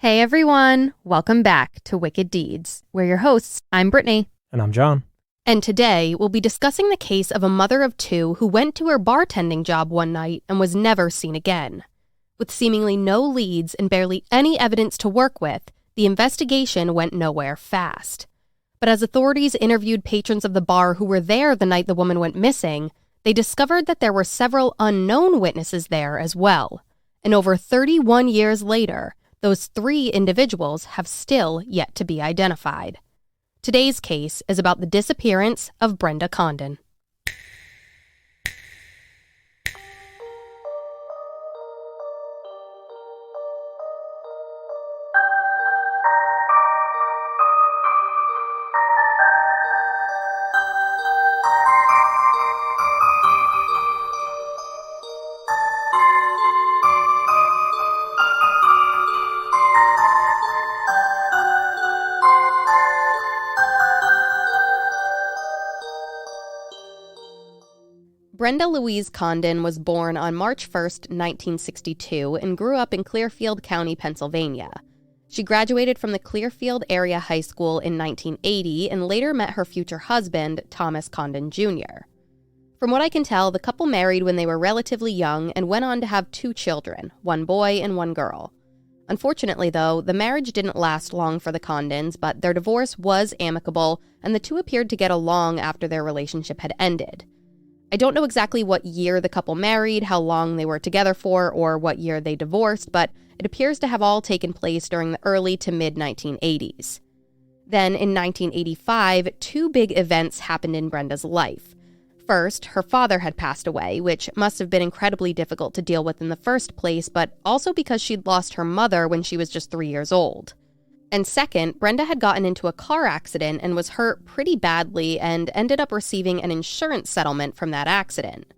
Hey everyone, welcome back to Wicked Deeds. We're your hosts. I'm Brittany. And I'm John. And today we'll be discussing the case of a mother of two who went to her bartending job one night and was never seen again. With seemingly no leads and barely any evidence to work with, the investigation went nowhere fast. But as authorities interviewed patrons of the bar who were there the night the woman went missing, they discovered that there were several unknown witnesses there as well. And over 31 years later, those three individuals have still yet to be identified. Today's case is about the disappearance of Brenda Condon. Brenda Louise Condon was born on March 1st, 1962, and grew up in Clearfield County, Pennsylvania. She graduated from the Clearfield Area High School in 1980 and later met her future husband, Thomas Condon Jr. From what I can tell, the couple married when they were relatively young and went on to have two children, one boy and one girl. Unfortunately, though, the marriage didn't last long for the Condons, but their divorce was amicable, and the two appeared to get along after their relationship had ended. I don't know exactly what year the couple married, how long they were together for, or what year they divorced, but it appears to have all taken place during the early to mid-1980s. Then, in 1985, two big events happened in Brenda's life. First, her father had passed away, which must have been incredibly difficult to deal with in the first place, but also because she'd lost her mother when she was just 3 years old. And second, Brenda had gotten into a car accident and was hurt pretty badly and ended up receiving an insurance settlement from that accident.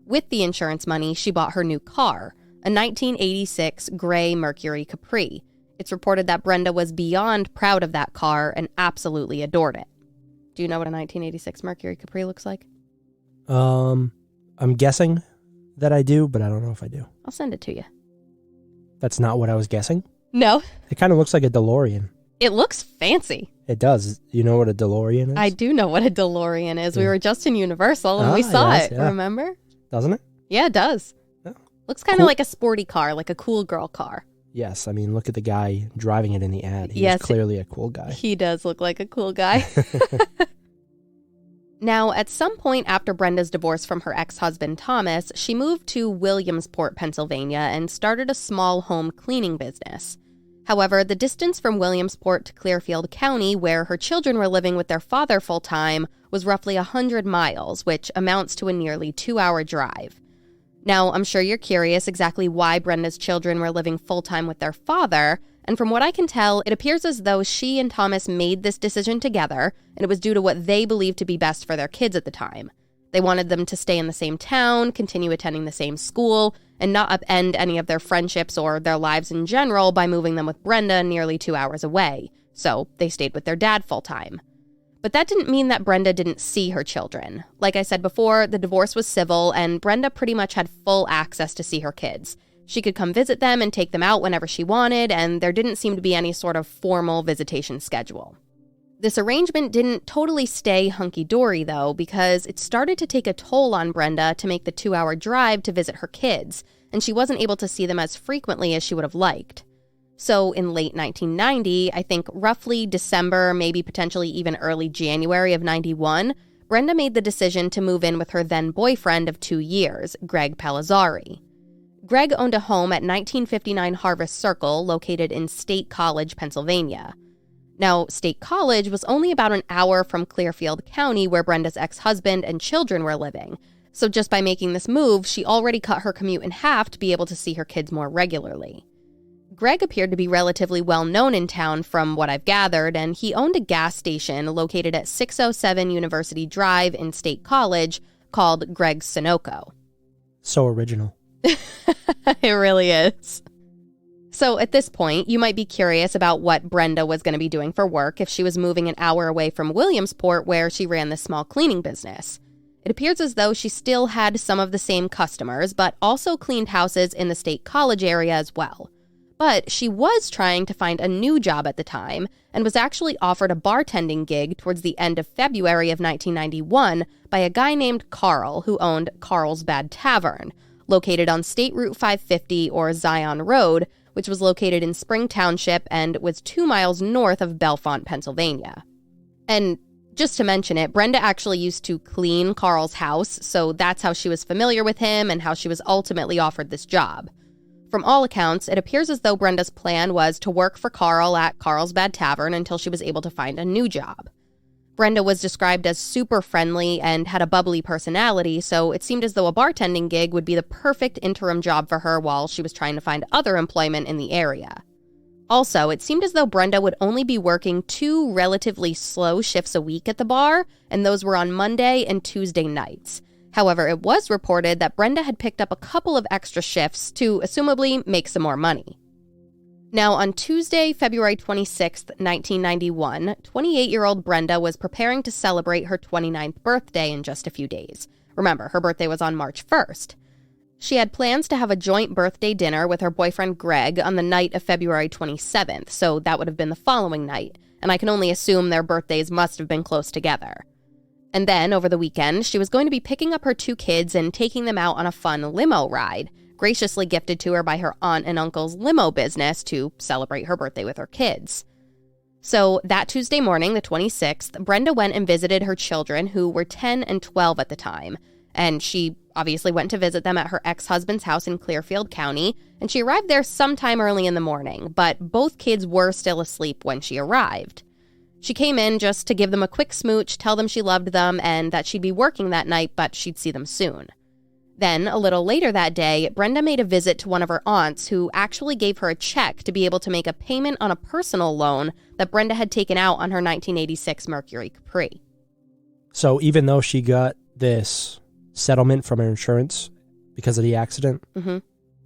With the insurance money, she bought her new car, a 1986 gray Mercury Capri. It's reported that Brenda was beyond proud of that car and absolutely adored it. Do you know what a 1986 Mercury Capri looks like? I'm guessing that I do, but I don't know if I do. I'll send it to you. That's not what I was guessing? No. It kind of looks like a DeLorean. It looks fancy. It does. You know what a DeLorean is? I do know what a DeLorean is. We were just in Universal and we saw it, remember? Doesn't it? Yeah, it does. Oh. Looks kind of like a sporty car, like a cool girl car. Yes, I mean, look at the guy driving it in the ad. He's clearly a cool guy. He does look like a cool guy. Now, at some point after Brenda's divorce from her ex-husband Thomas, she moved to Williamsport, Pennsylvania, and started a small home cleaning business. However, the distance from Williamsport to Clearfield County, where her children were living with their father full-time, was roughly 100 miles, which amounts to a nearly 2-hour drive. Now, I'm sure you're curious exactly why Brenda's children were living full-time with their father, and from what I can tell, it appears as though she and Thomas made this decision together, and it was due to what they believed to be best for their kids at the time. They wanted them to stay in the same town, continue attending the same school, and not upend any of their friendships or their lives in general by moving them with Brenda nearly 2 hours away. So they stayed with their dad full-time. But that didn't mean that Brenda didn't see her children. Like I said before, the divorce was civil, and Brenda pretty much had full access to see her kids. She could come visit them and take them out whenever she wanted, and there didn't seem to be any sort of formal visitation schedule. This arrangement didn't totally stay hunky-dory, though, because it started to take a toll on Brenda to make the 2-hour drive to visit her kids, and she wasn't able to see them as frequently as she would have liked. So in late 1990, I think roughly December, maybe potentially even early January of 91, Brenda made the decision to move in with her then-boyfriend of 2 years, Greg Palazzari. Greg owned a home at 1959 Harvest Circle, located in State College, Pennsylvania. Now, State College was only about an hour from Clearfield County, where Brenda's ex-husband and children were living. So just by making this move, she already cut her commute in half to be able to see her kids more regularly. Greg appeared to be relatively well known in town from what I've gathered, and he owned a gas station located at 607 University Drive in State College called Greg's Sunoco. So original. It really is. So at this point, you might be curious about what Brenda was going to be doing for work if she was moving an hour away from Williamsport, where she ran this small cleaning business. It appears as though she still had some of the same customers, but also cleaned houses in the State College area as well. But she was trying to find a new job at the time and was actually offered a bartending gig towards the end of February of 1991 by a guy named Carl who owned Carlsbad Tavern, located on State Route 550 or Zion Road, which was located in Spring Township and was 2 miles north of Bellefonte, Pennsylvania. And just to mention it, Brenda actually used to clean Carl's house, so that's how she was familiar with him and how she was ultimately offered this job. From all accounts, it appears as though Brenda's plan was to work for Carl at Carlsbad Tavern until she was able to find a new job. Brenda was described as super friendly and had a bubbly personality, so it seemed as though a bartending gig would be the perfect interim job for her while she was trying to find other employment in the area. Also, it seemed as though Brenda would only be working 2 relatively slow shifts a week at the bar, and those were on Monday and Tuesday nights. However, it was reported that Brenda had picked up a couple of extra shifts to, assumably, make some more money. Now, on Tuesday, February 26, 1991, 28-year-old Brenda was preparing to celebrate her 29th birthday in just a few days. Remember, her birthday was on March 1st. She had plans to have a joint birthday dinner with her boyfriend Greg on the night of February 27th, so that would have been the following night, and I can only assume their birthdays must have been close together. And then, over the weekend, she was going to be picking up her 2 kids and taking them out on a fun limo ride, graciously gifted to her by her aunt and uncle's limo business to celebrate her birthday with her kids. So that Tuesday morning, the 26th, Brenda went and visited her children, who were 10 and 12 at the time, and she obviously went to visit them at her ex-husband's house in Clearfield County, and she arrived there sometime early in the morning, but both kids were still asleep when she arrived. She came in just to give them a quick smooch, tell them she loved them, and that she'd be working that night, but she'd see them soon. Then, a little later that day, Brenda made a visit to one of her aunts who actually gave her a check to be able to make a payment on a personal loan that Brenda had taken out on her 1986 Mercury Capri. So even though she got this settlement from her insurance because of the accident, it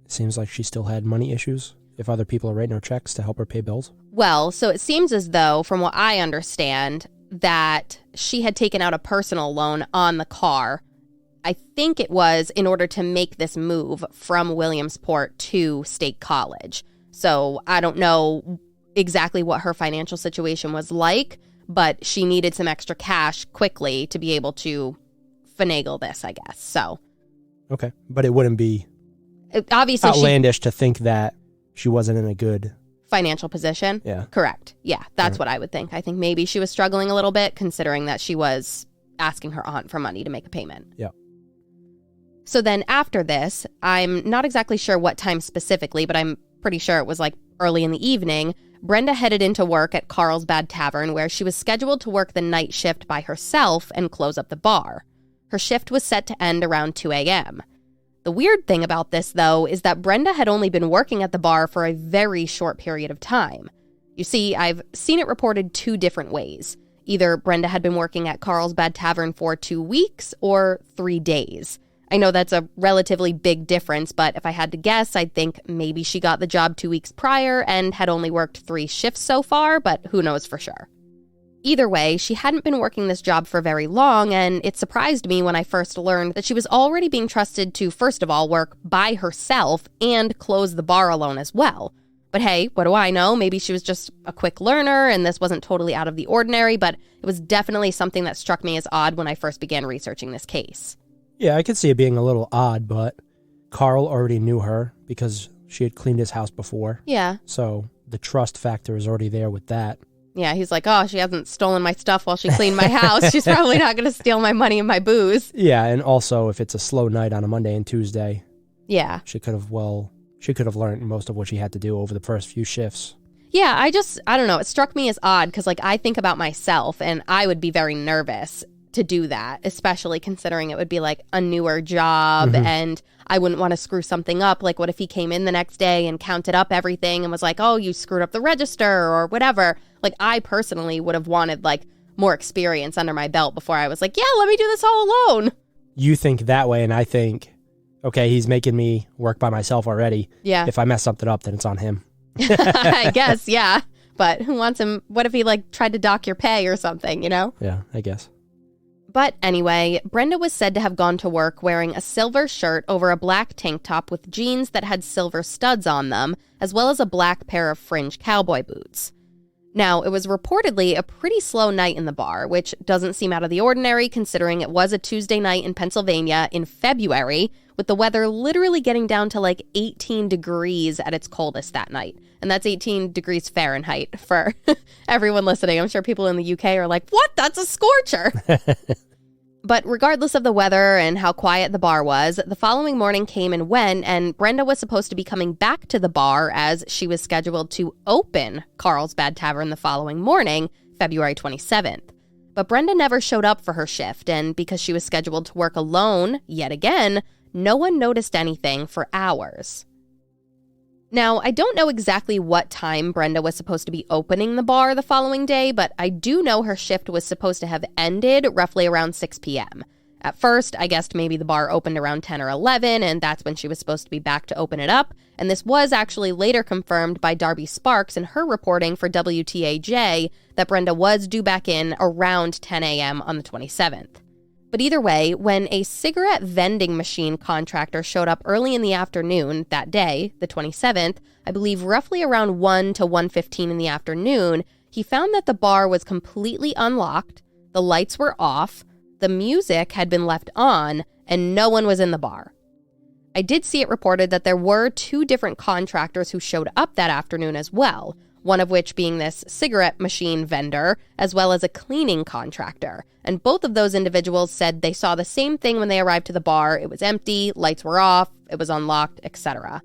seems like she still had money issues if other people are writing her checks to help her pay bills. Well, so it seems as though, from what I understand, that she had taken out a personal loan on the car. I think it was in order to make this move from Williamsport to State College. So I don't know exactly what her financial situation was like, but she needed some extra cash quickly to be able to finagle this, I guess. So, okay, but it wouldn't be obviously outlandish to think that she wasn't in a good financial position. Yeah, correct. Yeah, that's what I would think. I think maybe she was struggling a little bit, considering that she was asking her aunt for money to make a payment. Yeah. So then after this, I'm not exactly sure what time specifically, but I'm pretty sure it was like early in the evening, Brenda headed into work at Carlsbad Tavern, where she was scheduled to work the night shift by herself and close up the bar. Her shift was set to end around 2 a.m. The weird thing about this, though, is that Brenda had only been working at the bar for a very short period of time. You see, I've seen it reported 2 different ways. Either Brenda had been working at Carlsbad Tavern for 2 weeks or 3 days. I know that's a relatively big difference, but if I had to guess, I'd think maybe she got the job 2 weeks prior and had only worked 3 shifts so far, but who knows for sure. Either way, she hadn't been working this job for very long, and it surprised me when I first learned that she was already being trusted to, first of all, work by herself and close the bar alone as well. But hey, what do I know? Maybe she was just a quick learner and this wasn't totally out of the ordinary, but it was definitely something that struck me as odd when I first began researching this case. Yeah, I could see it being a little odd, but Carl already knew her because she had cleaned his house before. Yeah. So the trust factor is already there with that. Yeah, he's like, oh, she hasn't stolen my stuff while she cleaned my house. She's probably not going to steal my money and my booze. Yeah, and also if it's a slow night on a Monday and Tuesday, yeah, she could have learned most of what she had to do over the first few shifts. Yeah, I don't know. It struck me as odd because, like, I think about myself and I would be very nervous to do that, especially considering it would be like a newer job and I wouldn't want to screw something up. Like, what if he came in the next day and counted up everything and was like, oh, you screwed up the register or whatever. Like, I personally would have wanted like more experience under my belt before I was like, yeah, let me do this all alone. You think that way, and I think, okay, he's making me work by myself already. Yeah. If I mess something up, then it's on him. I guess, yeah. But who wants him? What if he like tried to dock your pay or something, you know? Yeah, I guess. But anyway, Brenda was said to have gone to work wearing a silver shirt over a black tank top with jeans that had silver studs on them, as well as a black pair of fringe cowboy boots. Now, it was reportedly a pretty slow night in the bar, which doesn't seem out of the ordinary considering it was a Tuesday night in Pennsylvania in February, with the weather literally getting down to like 18 degrees at its coldest that night. And that's 18 degrees Fahrenheit for everyone listening. I'm sure people in the UK are like, what? That's a scorcher. But regardless of the weather and how quiet the bar was, the following morning came and went, and Brenda was supposed to be coming back to the bar as she was scheduled to open Carlsbad Tavern the following morning, February 27th. But Brenda never showed up for her shift, and because she was scheduled to work alone, yet again, no one noticed anything for hours. Now, I don't know exactly what time Brenda was supposed to be opening the bar the following day, but I do know her shift was supposed to have ended roughly around 6 p.m. At first, I guessed maybe the bar opened around 10 or 11, and that's when she was supposed to be back to open it up, and this was actually later confirmed by Darby Sparks in her reporting for WTAJ that Brenda was due back in around 10 a.m. on the 27th. But either way, when a cigarette vending machine contractor showed up early in the afternoon that day, the 27th, I believe roughly around 1 to 1:15 in the afternoon, he found that the bar was completely unlocked, the lights were off, the music had been left on, and no one was in the bar. I did see it reported that there were 2 different contractors who showed up that afternoon as well, one of which being this cigarette machine vendor, as well as a cleaning contractor. And both of those individuals said they saw the same thing when they arrived to the bar. It was empty, lights were off, it was unlocked, etc.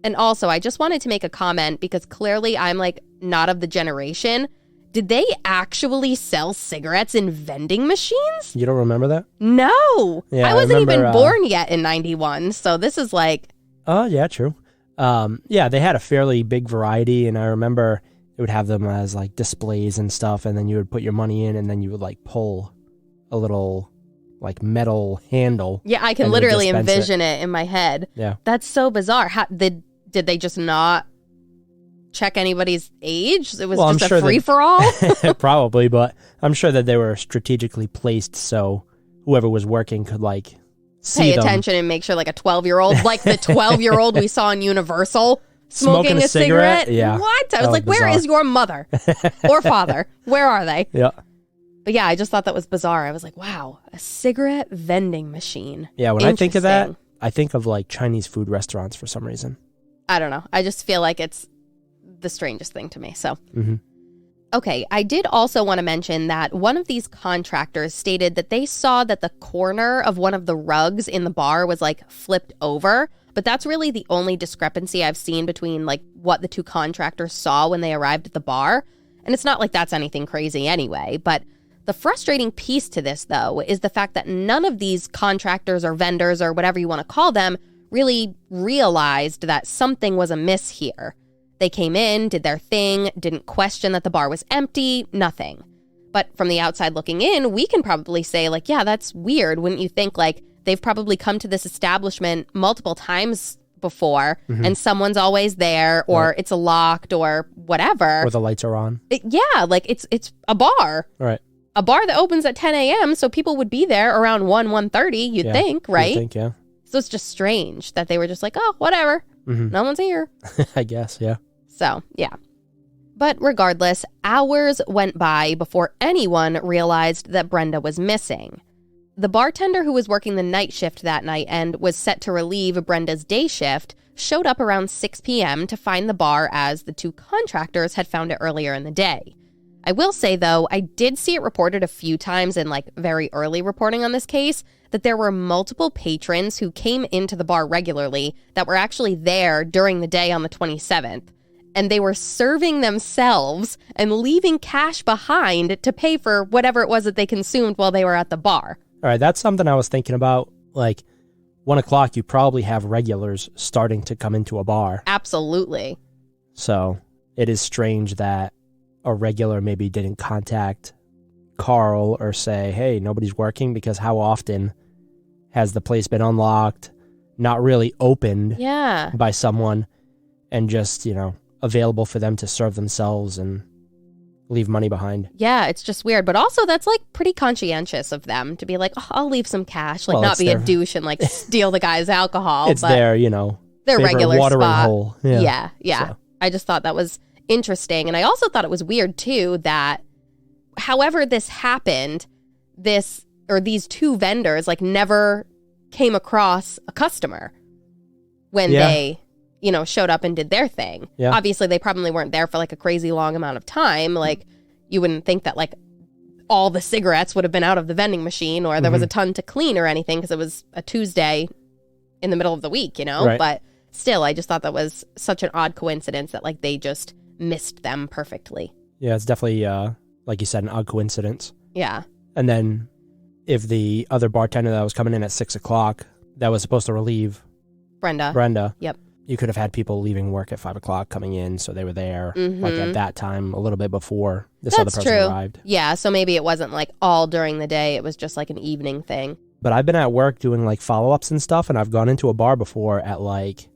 And also, I just wanted to make a comment because clearly I'm like not of the generation. Did they actually sell cigarettes in vending machines? You don't remember that? No. Yeah, I wasn't remember, even born yet in 91, so this is like... Oh, yeah, true. Yeah, they had a fairly big variety, and I remember it would have them as like displays and stuff, and then you would put your money in, and then you would like pull a little like metal handle. Yeah, I can literally envision it in my head. Yeah. That's so bizarre. Did they just not check anybody's age? It was just a free-for-all? Probably, but I'm sure that they were strategically placed so whoever was working could like pay attention and make sure like a 12-year-old, like the 12-year-old we saw in Universal smoking a cigarette. Yeah. What? I was like, where is your mother or father? Where are they? Yeah. But yeah, I just thought that was bizarre. I was like, wow, a cigarette vending machine. Yeah, when I think of that, I think of like Chinese food restaurants for some reason. I don't know. I just feel like it's the strangest thing to me. So, Mm-hmm. Okay, I did also want to mention that one of these contractors stated that they saw that the corner of one of the rugs in the bar was like flipped over, but that's really the only discrepancy I've seen between like what the 2 contractors saw when they arrived at the bar. And it's not like that's anything crazy anyway, but the frustrating piece to this though is the fact that none of these contractors or vendors or whatever you want to call them really realized that something was amiss here. They came in, did their thing, didn't question that the bar was empty, nothing. But from the outside looking in, we can probably say, like, yeah, that's weird. Wouldn't you think, like, they've probably come to this establishment multiple times before, and someone's always there, or it's locked, or whatever. Or the lights are on. Yeah, like, it's a bar. Right. A bar that opens at 10 a.m., so people would be there around 1:30, you'd think, right? You'd think, yeah. So it's just strange that they were just like, oh, whatever. No one's here. I guess, yeah. So, yeah. But regardless, hours went by before anyone realized that Brenda was missing. The bartender who was working the night shift that night and was set to relieve Brenda's day shift showed up around 6 p.m. to find the bar as the 2 contractors had found it earlier in the day. I will say, though, I did see it reported a few times in like very early reporting on this case that there were multiple patrons who came into the bar regularly that were actually there during the day on the 27th. And they were serving themselves and leaving cash behind to pay for whatever it was that they consumed while they were at the bar. All right, that's something I was thinking about. Like, 1 o'clock, you probably have regulars starting to come into a bar. Absolutely. So it is strange that a regular maybe didn't contact Carl or say, hey, nobody's working, because how often has the place been unlocked, not really opened by someone, and just, available for them to serve themselves and leave money behind. Yeah, it's just weird. But also, that's like pretty conscientious of them to be like, oh, I'll leave some cash. Like, Well, not it's be a their- douche and like steal the guy's alcohol. It's but their, their favorite regular watering spot. hole. Yeah. So. I just thought that was interesting. And I also thought it was weird, too, that however this happened, these two vendors like never came across a customer when they showed up and did their thing. Yeah. Obviously, they probably weren't there for like a crazy long amount of time. Like, you wouldn't think that like all the cigarettes would have been out of the vending machine or there was a ton to clean or anything because it was a Tuesday in the middle of the week, Right. But still, I just thought that was such an odd coincidence that like they just missed them perfectly. Yeah, it's definitely, like you said, an odd coincidence. Yeah. And then if the other bartender that was coming in at 6 o'clock that was supposed to relieve Brenda. Yep. You could have had people leaving work at 5 o'clock coming in, so they were there like at that time a little bit before this other person arrived. Yeah, so maybe it wasn't like all during the day. It was just like an evening thing. But I've been at work doing like follow-ups and stuff, and I've gone into a bar before at like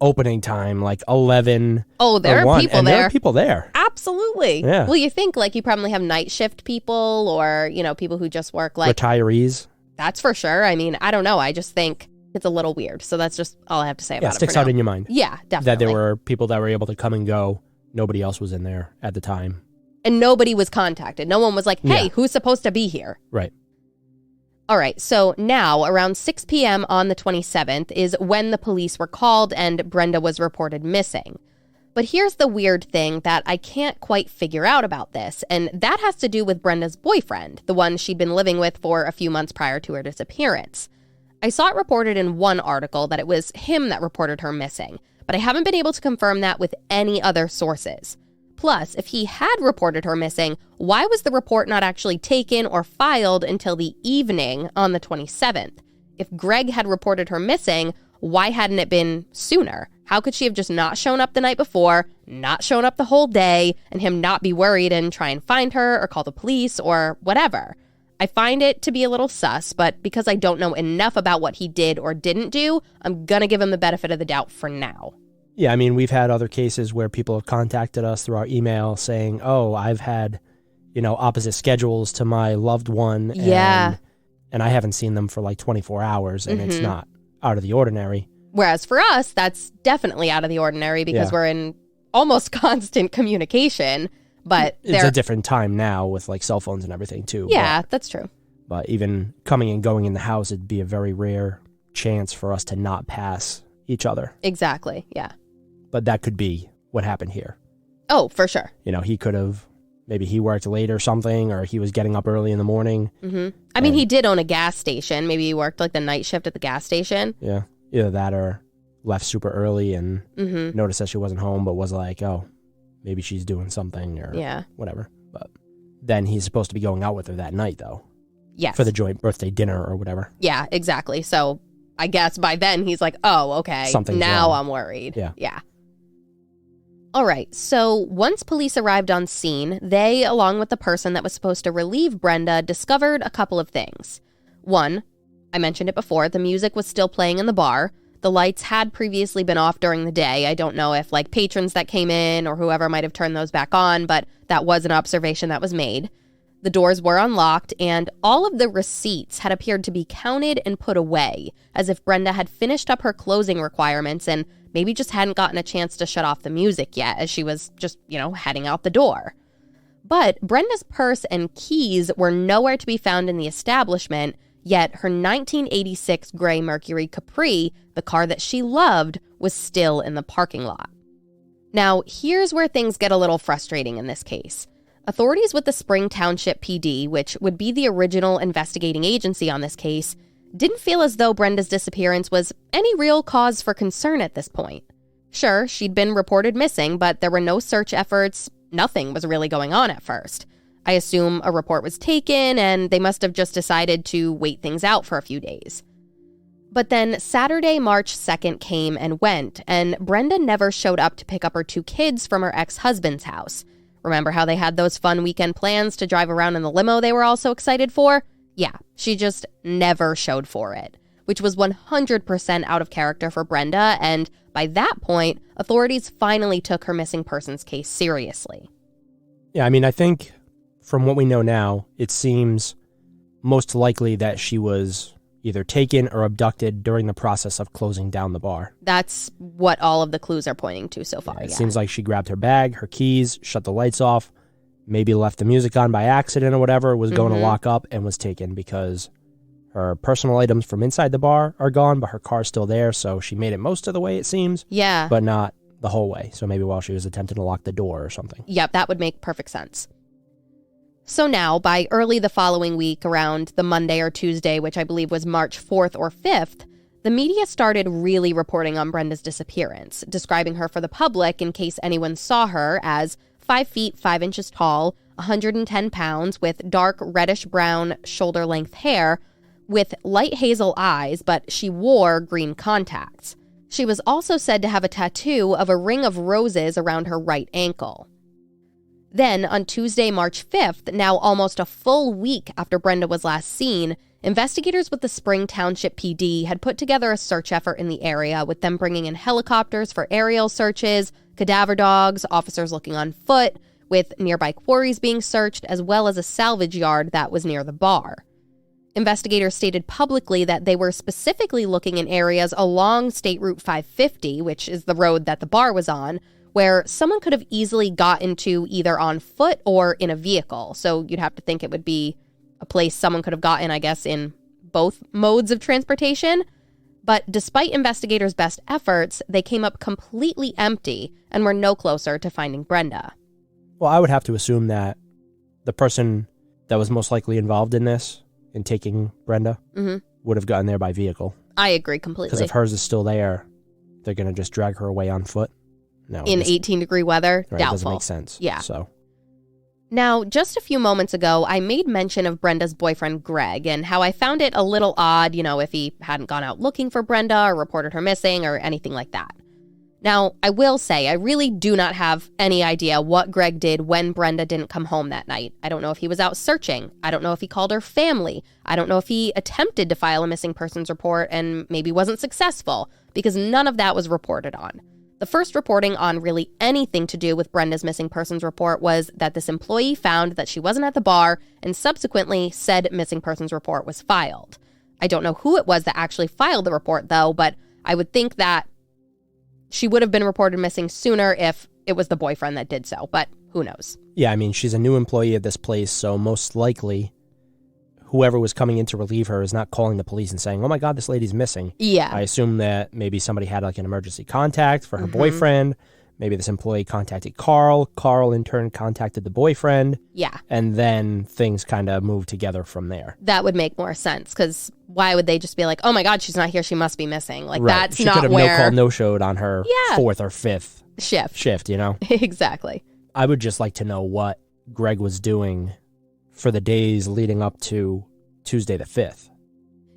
opening time, like 11. Oh, there are people there. There are people there. Absolutely. Yeah. Well, you think like you probably have night shift people or, people who just work like... Retirees. That's for sure. I mean, I don't know. I just think it's a little weird. So that's just all I have to say about it. Yeah, it sticks out in your mind. Yeah, definitely. That there were people that were able to come and go. Nobody else was in there at the time. And nobody was contacted. No one was like, hey, who's supposed to be here? Right. All right, so now around 6 p.m. on the 27th is when the police were called and Brenda was reported missing. But here's the weird thing that I can't quite figure out about this, and that has to do with Brenda's boyfriend, the one she'd been living with for a few months prior to her disappearance. I saw it reported in one article that it was him that reported her missing, but I haven't been able to confirm that with any other sources. Plus, if he had reported her missing, why was the report not actually taken or filed until the evening on the 27th? If Greg had reported her missing, why hadn't it been sooner? How could she have just not shown up the night before, not shown up the whole day, and him not be worried and try and find her or call the police or whatever? I find it to be a little sus, but because I don't know enough about what he did or didn't do, I'm gonna give him the benefit of the doubt for now. Yeah, I mean, we've had other cases where people have contacted us through our email saying, oh, I've had, opposite schedules to my loved one. Yeah. And I haven't seen them for like 24 hours, and it's not out of the ordinary. Whereas for us, that's definitely out of the ordinary because we're in almost constant communication, but it's a different time now with like cell phones and everything too. Yeah, that's true. But even coming and going in the house, it'd be a very rare chance for us to not pass each other. Exactly, yeah. But that could be what happened here. Oh, for sure. He could have, maybe he worked late or something, or he was getting up early in the morning. Mm-hmm. I mean, he did own a gas station. Maybe he worked like the night shift at the gas station. Yeah, either that or left super early and noticed that she wasn't home, but was like, oh, maybe she's doing something or whatever. But then he's supposed to be going out with her that night, though. Yes. For the joint birthday dinner or whatever. Yeah, exactly. So I guess by then he's like, oh, okay, something's now wrong. I'm worried. Yeah. All right, so once police arrived on scene, they, along with the person that was supposed to relieve Brenda, discovered a couple of things. One, I mentioned it before, the music was still playing in the bar. The lights had previously been off during the day. I don't know if like patrons that came in or whoever might have turned those back on, but that was an observation that was made. The doors were unlocked, and all of the receipts had appeared to be counted and put away, as if Brenda had finished up her closing requirements and maybe just hadn't gotten a chance to shut off the music yet as she was just, heading out the door. But Brenda's purse and keys were nowhere to be found in the establishment, yet her 1986 gray Mercury Capri, the car that she loved, was still in the parking lot. Now, here's where things get a little frustrating in this case. Authorities with the Spring Township PD, which would be the original investigating agency on this case, didn't feel as though Brenda's disappearance was any real cause for concern at this point. Sure, she'd been reported missing, but there were no search efforts. Nothing was really going on at first. I assume a report was taken, and they must have just decided to wait things out for a few days. But then Saturday, March 2nd came and went, and Brenda never showed up to pick up her two kids from her ex-husband's house. Remember how they had those fun weekend plans to drive around in the limo they were all so excited for? Yeah, she just never showed for it, which was 100% out of character for Brenda, and by that point, authorities finally took her missing persons case seriously. Yeah, I mean, I think from what we know now, it seems most likely that she was either taken or abducted during the process of closing down the bar. That's what all of the clues are pointing to so far. Yeah, it seems like she grabbed her bag, her keys, shut the lights off, maybe left the music on by accident or whatever, was going to lock up and was taken because her personal items from inside the bar are gone, but her car's still there, so she made it most of the way, it seems. Yeah. But not the whole way, so maybe while she was attempting to lock the door or something. Yep, that would make perfect sense. So now, by early the following week, around the Monday or Tuesday, which I believe was March 4th or 5th, the media started really reporting on Brenda's disappearance, describing her for the public in case anyone saw her as 5 feet 5 inches tall, 110 pounds, with dark reddish-brown shoulder-length hair, with light hazel eyes, but she wore green contacts. She was also said to have a tattoo of a ring of roses around her right ankle. Then, on Tuesday, March 5th, now almost a full week after Brenda was last seen, investigators with the Spring Township PD had put together a search effort in the area, with them bringing in helicopters for aerial searches, cadaver dogs, officers looking on foot, with nearby quarries being searched, as well as a salvage yard that was near the bar. Investigators stated publicly that they were specifically looking in areas along State Route 550, which is the road that the bar was on, where someone could have easily gotten to either on foot or in a vehicle. So you'd have to think it would be a place someone could have gotten, I guess, in both modes of transportation. But despite investigators' best efforts, they came up completely empty and were no closer to finding Brenda. Well, I would have to assume that the person that was most likely involved in this, in taking Brenda, would have gotten there by vehicle. I agree completely. Because if hers is still there, they're going to just drag her away on foot. No, in 18-degree weather, right, doubtful. It doesn't make sense. Yeah. So. Now, just a few moments ago, I made mention of Brenda's boyfriend, Greg, and how I found it a little odd, if he hadn't gone out looking for Brenda or reported her missing or anything like that. Now, I will say, I really do not have any idea what Greg did when Brenda didn't come home that night. I don't know if he was out searching. I don't know if he called her family. I don't know if he attempted to file a missing persons report and maybe wasn't successful, because none of that was reported on. The first reporting on really anything to do with Brenda's missing persons report was that this employee found that she wasn't at the bar and subsequently said missing persons report was filed. I don't know who it was that actually filed the report, though, but I would think that she would have been reported missing sooner if it was the boyfriend that did so, but who knows? Yeah, I mean, she's a new employee at this place, so most likely whoever was coming in to relieve her is not calling the police and saying, oh my God, this lady's missing. Yeah. I assume that maybe somebody had like an emergency contact for her boyfriend. Maybe this employee contacted Carl. Carl in turn contacted the boyfriend. Yeah. And then things kind of moved together from there. That would make more sense, because why would they just be like, oh my God, she's not here, she must be missing? Like, right. That's she not could have where... no-called, no-showed on her fourth or fifth shift, Exactly. I would just like to know what Greg was doing for the days leading up to Tuesday the 5th.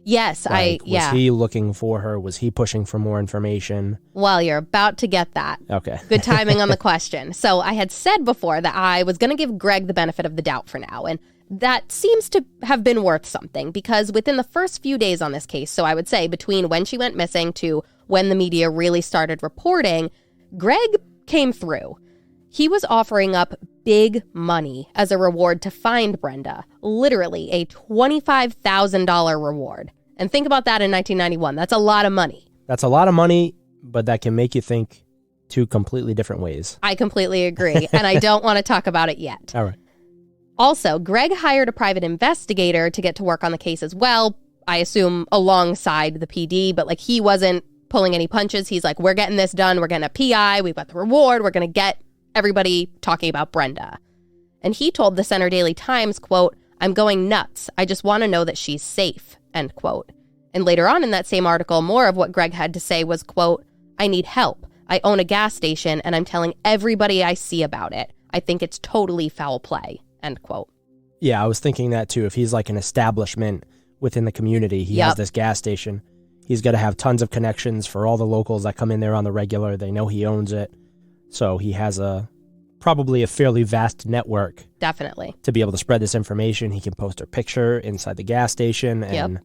Yes, Was he looking for her? Was he pushing for more information? Well, you're about to get that. Okay. Good timing on the question. So I had said before that I was going to give Greg the benefit of the doubt for now, and that seems to have been worth something, because within the first few days on this case, so I would say between when she went missing to when the media really started reporting, Greg came through. He was offering up big money as a reward to find Brenda, literally a $25,000 reward. And think about that in 1991. That's a lot of money. That's a lot of money, but that can make you think two completely different ways. I completely agree, and I don't want to talk about it yet. All right. Also, Greg hired a private investigator to get to work on the case as well, I assume alongside the PD, but he wasn't pulling any punches. He's like, we're getting this done. We're getting a PI. We've got the reward. We're going to get everybody talking about Brenda. And he told the Center Daily Times, quote, I'm going nuts. I just want to know that she's safe, end quote. And later on in that same article, more of what Greg had to say was, quote, I need help. I own a gas station and I'm telling everybody I see about it. I think it's totally foul play, end quote. Yeah, I was thinking that too. If he's like an establishment within the community, he has this gas station. He's got to have tons of connections for all the locals that come in there on the regular. They know he owns it. So he has probably a fairly vast network. Definitely. To be able to spread this information. He can post a picture inside the gas station and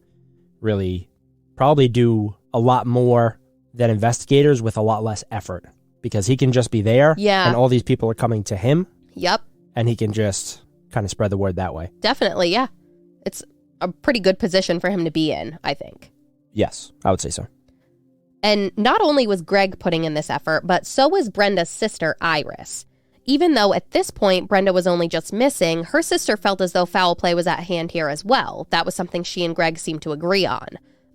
really probably do a lot more than investigators with a lot less effort, because he can just be there. Yeah. And all these people are coming to him. Yep. And he can just kind of spread the word that way. Definitely, yeah. It's a pretty good position for him to be in, I think. Yes, I would say so. And not only was Greg putting in this effort, but so was Brenda's sister, Iris. Even though at this point Brenda was only just missing, her sister felt as though foul play was at hand here as well. That was something she and Greg seemed to agree on.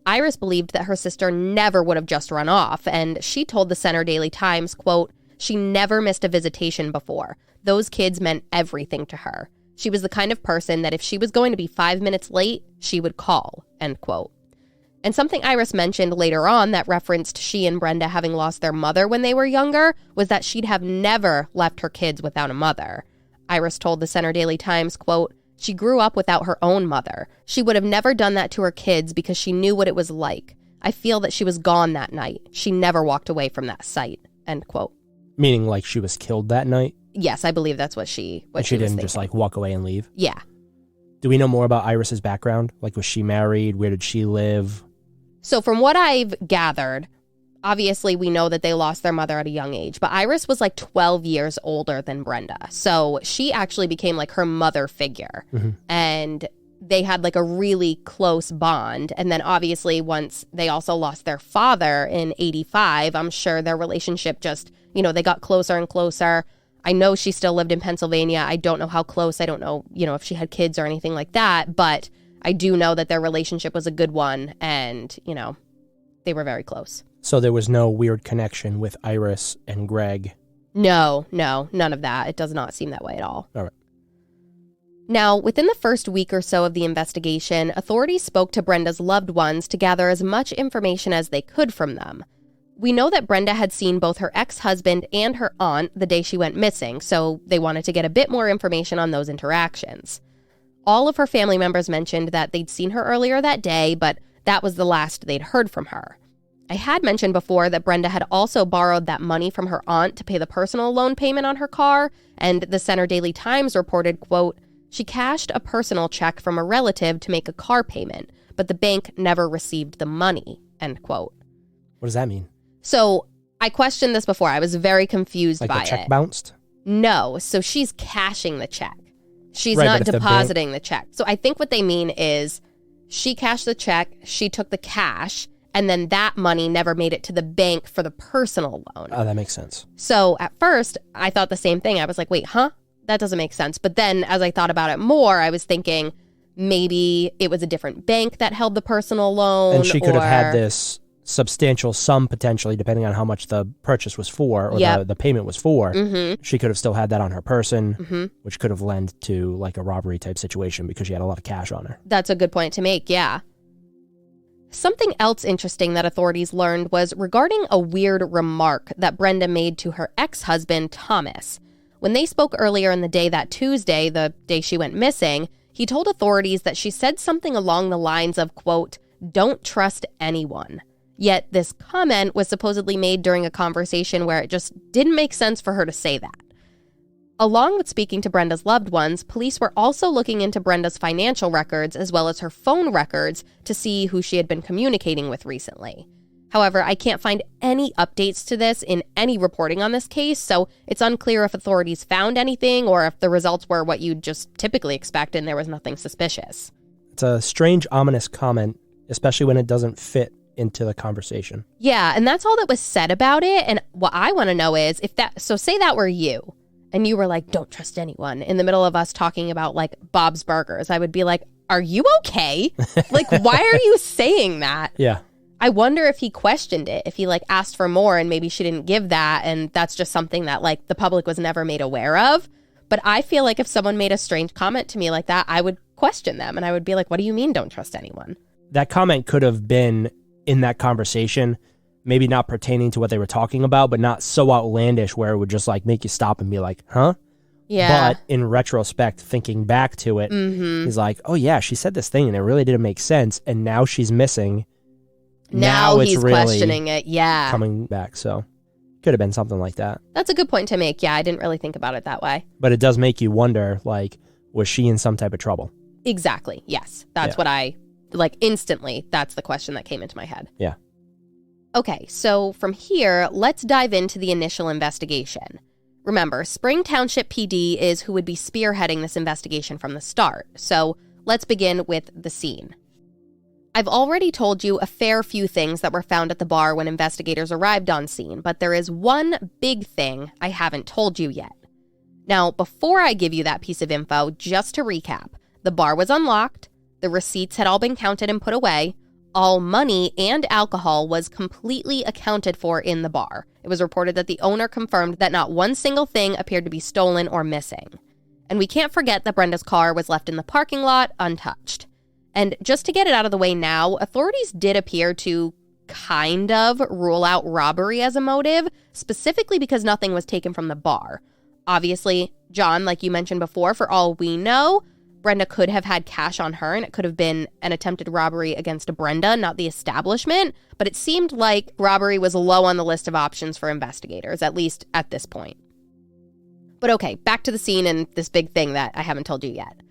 Iris believed that her sister never would have just run off, and she told the Center Daily Times, quote, "She never missed a visitation before. Those kids meant everything to her. She was the kind of person that if she was going to be 5 minutes late, she would call," end quote. And something Iris mentioned later on that referenced she and Brenda having lost their mother when they were younger was that she'd have never left her kids without a mother. Iris told the Center Daily Times, quote, "She grew up without her own mother. She would have never done that to her kids because she knew what it was like. I feel that she was gone that night. She never walked away from that site," end quote. Meaning like she was killed that night? Yes, I believe that's what she and she didn't just like walk away and leave? Yeah. Do we know more about Iris's background? Like, was she married? Where did she live? So from what I've gathered, obviously we know that they lost their mother at a young age, but Iris was like 12 years older than Brenda. So she actually became like her mother figure. Mm-hmm. And they had like a really close bond. And then obviously once they also lost their father in 85, I'm sure their relationship just, they got closer and closer. I know she still lived in Pennsylvania. I don't know how close. I don't know, if she had kids or anything like that. But I do know that their relationship was a good one. And, they were very close. So there was no weird connection with Iris and Greg? No, none of that. It does not seem that way at all. All right. Now, within the first week or so of the investigation, authorities spoke to Brenda's loved ones to gather as much information as they could from them. We know that Brenda had seen both her ex-husband and her aunt the day she went missing, so they wanted to get a bit more information on those interactions. All of her family members mentioned that they'd seen her earlier that day, but that was the last they'd heard from her. I had mentioned before that Brenda had also borrowed that money from her aunt to pay the personal loan payment on her car, and the Center Daily Times reported, quote, "She cashed a personal check from a relative to make a car payment, but the bank never received the money," end quote. What does that mean? So I questioned this before. I was very confused by it. Like the check bounced? No. So she's cashing the check. She's not depositing the check. So I think what they mean is she cashed the check, she took the cash, and then that money never made it to the bank for the personal loan. Oh, that makes sense. So at first, I thought the same thing. I was like, wait, huh? That doesn't make sense. But then as I thought about it more, I was thinking maybe it was a different bank that held the personal loan. And she could have had this substantial sum potentially, depending on how much the purchase was for or the payment was for. Mm-hmm. She could have still had that on her person, which could have led to like a robbery type situation because she had a lot of cash on her. That's a good point to make, yeah. Something else interesting that authorities learned was regarding a weird remark that Brenda made to her ex-husband, Thomas. When they spoke earlier in the day that Tuesday, the day she went missing, he told authorities that she said something along the lines of, quote, "Don't trust anyone." Yet this comment was supposedly made during a conversation where it just didn't make sense for her to say that. Along with speaking to Brenda's loved ones, police were also looking into Brenda's financial records as well as her phone records to see who she had been communicating with recently. However, I can't find any updates to this in any reporting on this case, so it's unclear if authorities found anything or if the results were what you'd just typically expect and there was nothing suspicious. It's a strange, ominous comment, especially when it doesn't fit into the conversation. Yeah, and that's all that was said about it. And what I want to know is so say that were you and you were like, "Don't trust anyone," in the middle of us talking about like Bob's Burgers. I would be like, "Are you okay? Like, why are you saying that?" Yeah. I wonder if he questioned it, if he like asked for more and maybe she didn't give that. And that's just something that like the public was never made aware of. But I feel like if someone made a strange comment to me like that, I would question them. And I would be like, "What do you mean don't trust anyone?" That comment could have been in that conversation, maybe not pertaining to what they were talking about, but not so outlandish where it would just like make you stop and be like, huh? Yeah. But in retrospect, thinking back to it, he's like, oh yeah, she said this thing and it really didn't make sense. And now she's missing. Now it's he's really questioning it. Yeah. Coming back. So could have been something like that. That's a good point to make. Yeah, I didn't really think about it that way. But it does make you wonder, like, was she in some type of trouble? Exactly. Yes. That's what I... Like, instantly, that's the question that came into my head. Yeah. Okay, so from here, let's dive into the initial investigation. Remember, Spring Township PD is who would be spearheading this investigation from the start. So let's begin with the scene. I've already told you a fair few things that were found at the bar when investigators arrived on scene, but there is one big thing I haven't told you yet. Now, before I give you that piece of info, just to recap, the bar was unlocked, the receipts had all been counted and put away, all money and alcohol was completely accounted for in the bar. It was reported that the owner confirmed that not one single thing appeared to be stolen or missing. And we can't forget that Brenda's car was left in the parking lot untouched. And just to get it out of the way now, authorities did appear to kind of rule out robbery as a motive, specifically because nothing was taken from the bar. Obviously, John, like you mentioned before, for all we know, Brenda could have had cash on her, and it could have been an attempted robbery against Brenda, not the establishment. But it seemed like robbery was low on the list of options for investigators, at least at this point. But okay, back to the scene and this big thing that I haven't told you yet.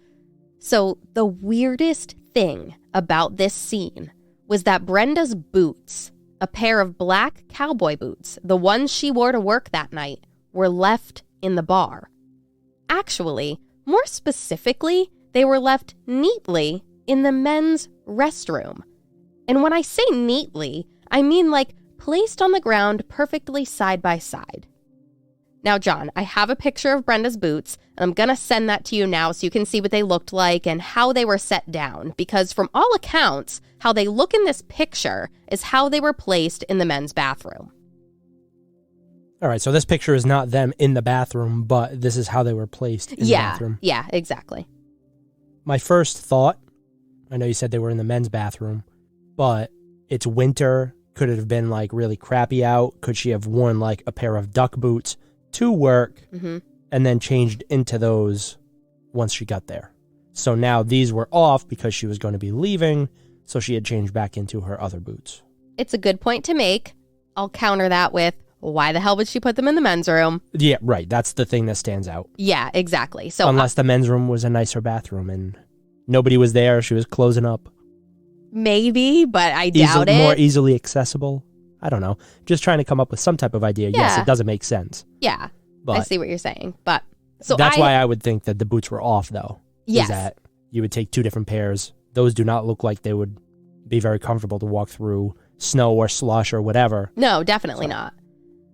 So the weirdest thing about this scene was that Brenda's boots, a pair of black cowboy boots, the ones she wore to work that night, were left in the bar. Actually, more specifically, they were left neatly in the men's restroom. And when I say neatly, I mean like placed on the ground perfectly side by side. Now, John, I have a picture of Brenda's boots, and I'm going to send that to you now so you can see what they looked like and how they were set down, because from all accounts, how they look in this picture is how they were placed in the men's bathroom. All right, so this picture is not them in the bathroom, but this is how they were placed in the bathroom. Yeah, exactly. My first thought, I know you said they were in the men's bathroom, but it's winter. Could it have been like really crappy out? Could she have worn like a pair of duck boots to work and then changed into those once she got there? So now these were off because she was going to be leaving, so she had changed back into her other boots. It's a good point to make. I'll counter that with, why the hell would she put them in the men's room? Yeah, right. That's the thing that stands out. Yeah, exactly. So unless the men's room was a nicer bathroom and nobody was there, she was closing up. Maybe, but I doubt it. More easily accessible. I don't know. Just trying to come up with some type of idea. Yeah. Yes, it doesn't make sense. Yeah, but I see what you're saying. But so that's why I would think that the boots were off, though. Yes. Is that you would take two different pairs. Those do not look like they would be very comfortable to walk through snow or slush or whatever. No, definitely not.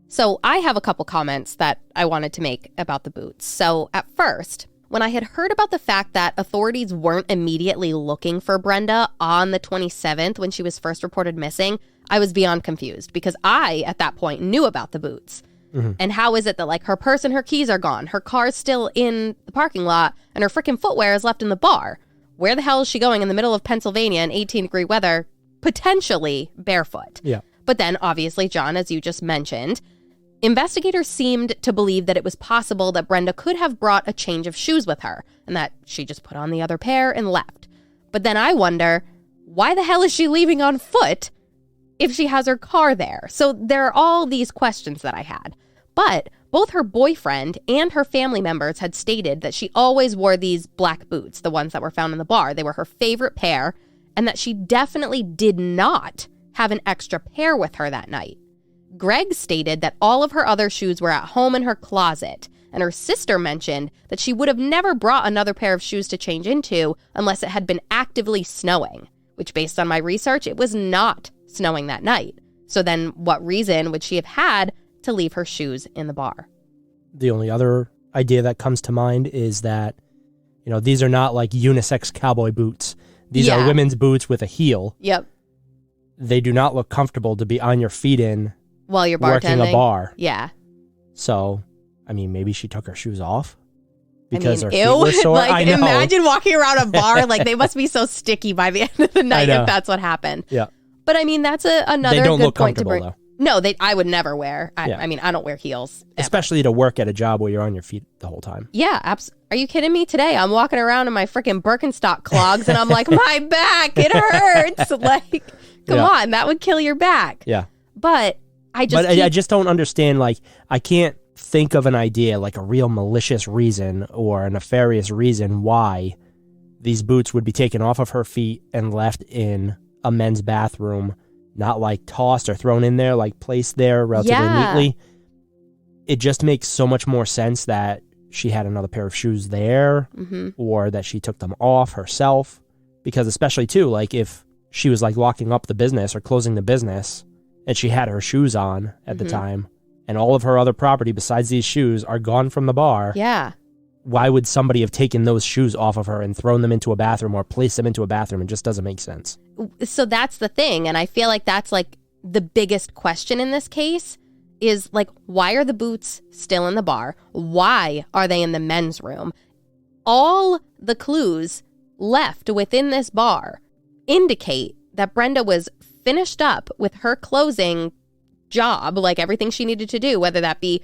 So I have a couple comments that I wanted to make about the boots. So at first, when I had heard about the fact that authorities weren't immediately looking for Brenda on the 27th when she was first reported missing, I was beyond confused because I, at that point, knew about the boots. And how is it that, like, her purse and her keys are gone, her car's still in the parking lot, and her freaking footwear is left in the bar? Where the hell is she going in the middle of Pennsylvania in 18-degree weather, potentially barefoot? Yeah. But then, obviously, John, as you just mentioned, investigators seemed to believe that it was possible that Brenda could have brought a change of shoes with her, and that she just put on the other pair and left. But then I wonder, why the hell is she leaving on foot if she has her car there? So there are all these questions that I had. But both her boyfriend and her family members had stated that she always wore these black boots, the ones that were found in the bar. They were her favorite pair, and that she definitely did not have an extra pair with her that night. Greg stated that all of her other shoes were at home in her closet, and her sister mentioned that she would have never brought another pair of shoes to change into unless it had been actively snowing, which based on my research, it was not snowing that night. So then what reason would she have had to leave her shoes in the bar? The only other idea that comes to mind is that, you know, these are not like unisex cowboy boots. These are women's boots with a heel. Yep. They do not look comfortable to be on your feet in while you're working bartending. a bar. Yeah. So, I mean, maybe she took her shoes off because her feet ew. were sore. Like, I know. imagine walking around a bar. Like, they must be so sticky by the end of the night if that's what happened. Yeah. But I mean, that's another they don't good look point to bring. Though. No, I would never wear. I mean, I don't wear heels. Ever. Especially to work at a job where you're on your feet the whole time. Yeah, Are you kidding me? Today, I'm walking around in my freaking Birkenstock clogs, and I'm like, my back, it hurts. Like, come on, that would kill your back. Yeah. But I just don't understand, like, I can't think of an idea, like a real malicious reason or a nefarious reason why these boots would be taken off of her feet and left in a men's bathroom, not like tossed or thrown in there, like placed there relatively neatly. it just makes so much more sense that she had another pair of shoes there or that she took them off herself. Because especially, too, like if she was like locking up the business or closing the business and she had her shoes on at the time and all of her other property besides these shoes are gone from the bar. Yeah. Why would somebody have taken those shoes off of her and thrown them into a bathroom or placed them into a bathroom? It just doesn't make sense. So that's the thing. And I feel like that's like the biggest question in this case is like, why are the boots still in the bar? Why are they in the men's room? All the clues left within this bar indicate that Brenda was finished up with her closing job, like everything she needed to do, whether that be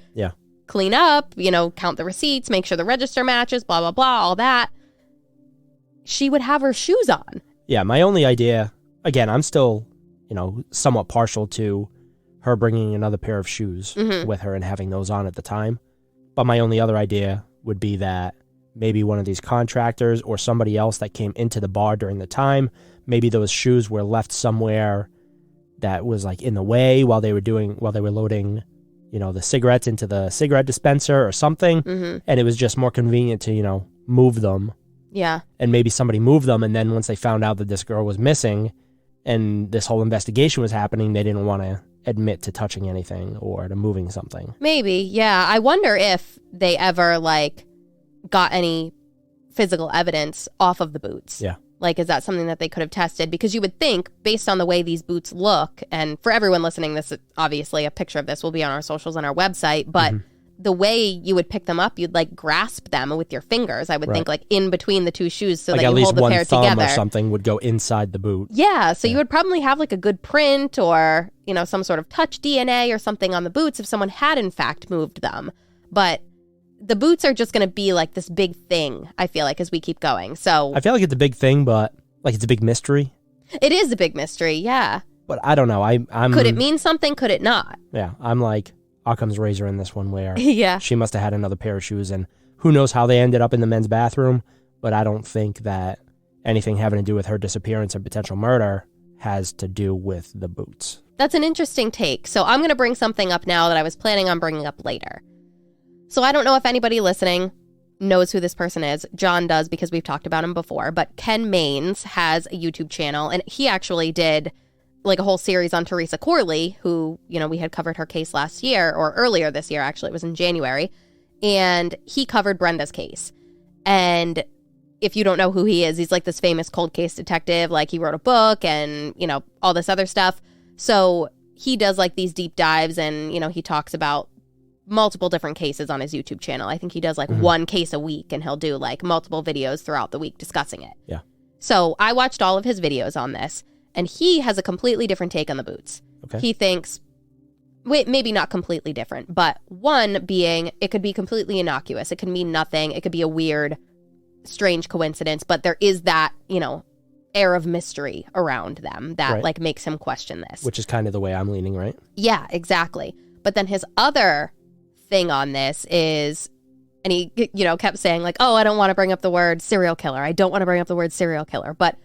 clean up, count the receipts, make sure the register matches, blah, blah, blah, all that. She would have her shoes on. Yeah, my only idea, again, I'm still, somewhat partial to her bringing another pair of shoes with her and having those on at the time. But my only other idea would be that maybe one of these contractors or somebody else that came into the bar during the time, maybe those shoes were left somewhere that was like in the way while they were loading, the cigarettes into the cigarette dispenser or something. And it was just more convenient to, move them. Yeah. And maybe somebody moved them. And then once they found out that this girl was missing and this whole investigation was happening, they didn't want to admit to touching anything or to moving something. Maybe. Yeah. I wonder if they ever got any physical evidence off of the boots. Yeah. Like, is that something that they could have tested? Because you would think, based on the way these boots look, and for everyone listening, this obviously a picture of this will be on our socials and our website, but the way you would pick them up, you'd grasp them with your fingers. I would think in between the two shoes so that you hold the pair together. At least one thumb or something would go inside the boot. Yeah, so you would probably have a good print or, some sort of touch DNA or something on the boots if someone had in fact moved them. But the boots are just going to be this big thing, I feel like, as we keep going. So I feel like it's a big thing, but it's a big mystery. It is a big mystery, yeah. But I don't know. I'm Could it mean something? Could it not? Yeah, I'm like Occam's razor in this one where yeah. She must have had another pair of shoes, and who knows how they ended up in the men's bathroom, but I don't think that anything having to do with her disappearance and potential murder has to do with the boots. That's an interesting take. So I'm going to bring something up now that I was planning on bringing up later. So I don't know if anybody listening knows who this person is. John does because we've talked about him before. But Ken Maines has a YouTube channel, and he actually did a whole series on Teresa Corley, who, we had covered her case last year, or earlier this year, actually. It was in January. And he covered Brenda's case. And if you don't know who he is, he's this famous cold case detective. He wrote a book and, all this other stuff. So he does these deep dives and, he talks about multiple different cases on his YouTube channel. I think he does one case a week, and he'll do multiple videos throughout the week discussing it. Yeah. So I watched all of his videos on this, and he has a completely different take on the boots. Okay. He thinks, maybe not completely different, but one being it could be completely innocuous. It could mean nothing. It could be a weird, strange coincidence, but there is that, air of mystery around them that makes him question this. Which is kind of the way I'm leaning, right? Yeah, exactly. But then his other thing on this is, and he, kept saying oh, I don't want to bring up the word serial killer. I don't want to bring up the word serial killer. But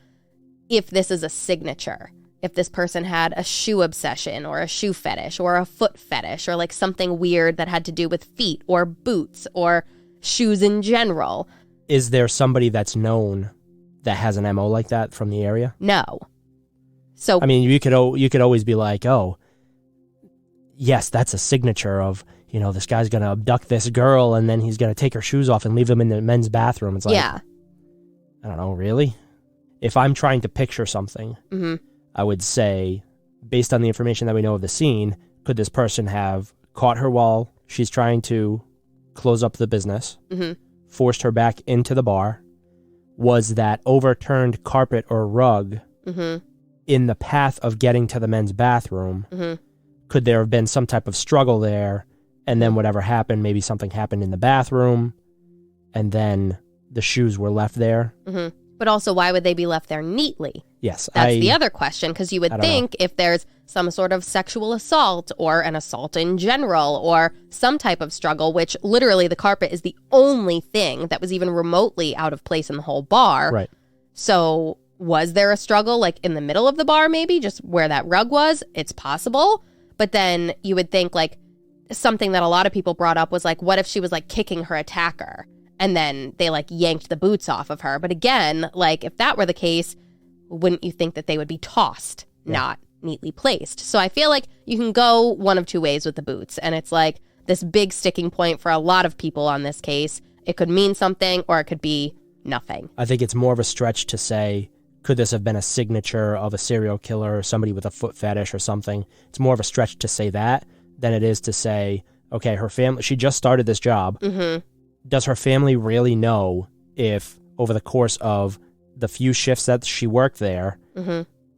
if this is a signature, if this person had a shoe obsession or a shoe fetish or a foot fetish or something weird that had to do with feet or boots or shoes in general. Is there somebody that's known that has an MO like that from the area? No. So I mean, you could always be oh, yes, that's a signature of, this guy's going to abduct this girl and then he's going to take her shoes off and leave them in the men's bathroom. It's yeah. I don't know, really? If I'm trying to picture something, I would say, based on the information that we know of the scene, could this person have caught her while she's trying to close up the business, forced her back into the bar? Was that overturned carpet or rug in the path of getting to the men's bathroom? Could there have been some type of struggle there? And then whatever happened, maybe something happened in the bathroom, and then the shoes were left there. But also, why would they be left there neatly? Yes. That's the other question, because you would think if there's some sort of sexual assault or an assault in general or some type of struggle, which literally the carpet is the only thing that was even remotely out of place in the whole bar. Right. So was there a struggle in the middle of the bar maybe, just where that rug was? It's possible. But then you would think something that a lot of people brought up was like, what if she was like kicking her attacker and then they like yanked the boots off of her? But again, like if that were the case, wouldn't you think that they would be tossed, not neatly placed? So I feel like you can go one of two ways with the boots. And it's like this big sticking point for a lot of people on this case. It could mean something or it could be nothing. I think it's more of a stretch to say, could this have been a signature of a serial killer or somebody with a foot fetish or something? It's more of a stretch to say that than it is to say, okay, her family, she just started this job. Mm-hmm. Does her family really know if over the course of the few shifts that she worked there,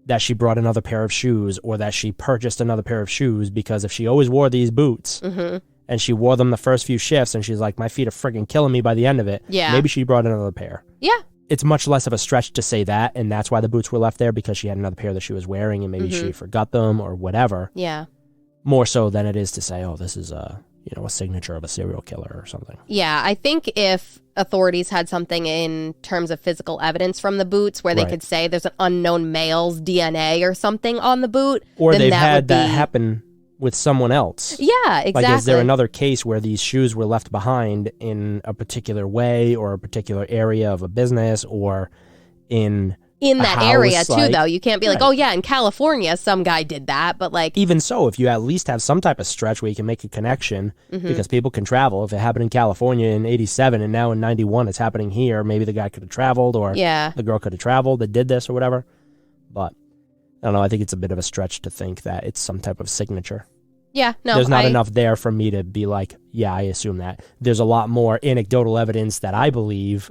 that she brought another pair of shoes or that she purchased another pair of shoes? Because if she always wore these boots and she wore them the first few shifts and she's like, my feet are friggin' killing me by the end of it, maybe she brought another pair. Yeah. It's much less of a stretch to say that, and that's why the boots were left there, because she had another pair that she was wearing and maybe she forgot them or whatever. Yeah. More so than it is to say, oh, this is a signature of a serial killer or something. Yeah, I think if authorities had something in terms of physical evidence from the boots where they could say there's an unknown male's DNA or something on the boot, or then they've had that happen with someone else. Yeah, exactly. Like, is there another case where these shoes were left behind in a particular way or a particular area of a business or in that house, area too, though? You can't be like, oh yeah, in California some guy did that, but like, even so, if you at least have some type of stretch where you can make a connection, because people can travel. If it happened in California in 87 and now in 91 it's happening here, maybe the guy could have traveled or the girl could have traveled that did this or whatever. But I don't know, I think it's a bit of a stretch to think that it's some type of signature. Yeah, no. There's not enough there for me to be like, yeah, I assume that. There's a lot more anecdotal evidence that I believe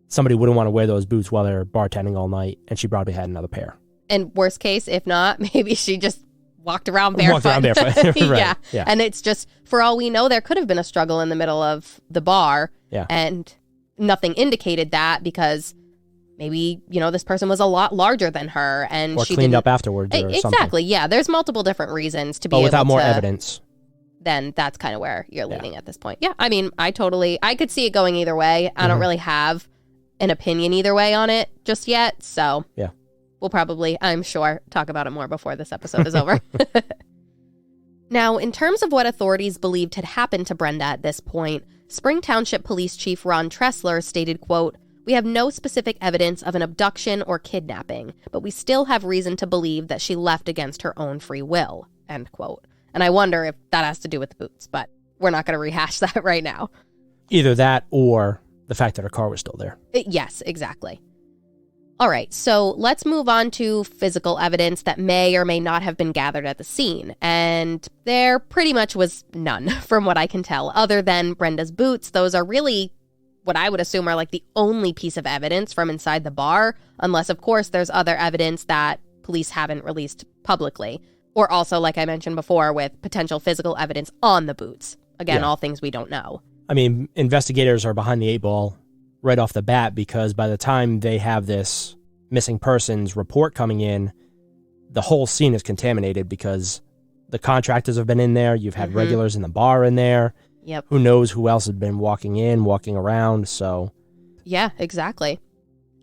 somebody wouldn't want to wear those boots while they're bartending all night, and she probably had another pair. And worst case, if not, maybe she just walked around barefoot. Right. Yeah. And it's just, for all we know, there could have been a struggle in the middle of the bar. Yeah. And nothing indicated that because maybe, this person was a lot larger than her and or she cleaned didn't... up afterwards or something. Exactly, yeah. There's multiple different reasons to be but without able more to... evidence. Then that's kind of where you're leaning at this point. Yeah, I mean, I could see it going either way. I don't really have an opinion either way on it just yet, so yeah, we'll probably, I'm sure, talk about it more before this episode is over. Now, in terms of what authorities believed had happened to Brenda at this point, Spring Township Police Chief Ron Tressler stated, quote, "We have no specific evidence of an abduction or kidnapping, but we still have reason to believe that she left against her own free will," end quote. And I wonder if that has to do with the boots, but we're not going to rehash that right now. Either that or the fact that her car was still there. Yes, exactly. All right, so let's move on to physical evidence that may or may not have been gathered at the scene. And there pretty much was none, from what I can tell, other than Brenda's boots. Those are really what I would assume are like the only piece of evidence from inside the bar, unless, of course, there's other evidence that police haven't released publicly. Or also, like I mentioned before, with potential physical evidence on the boots. Again, all things we don't know. I mean, investigators are behind the eight ball right off the bat because by the time they have this missing persons report coming in, the whole scene is contaminated because the contractors have been in there. You've had regulars in the bar in there. Yep. Who knows who else has been walking around, so. Yeah, exactly.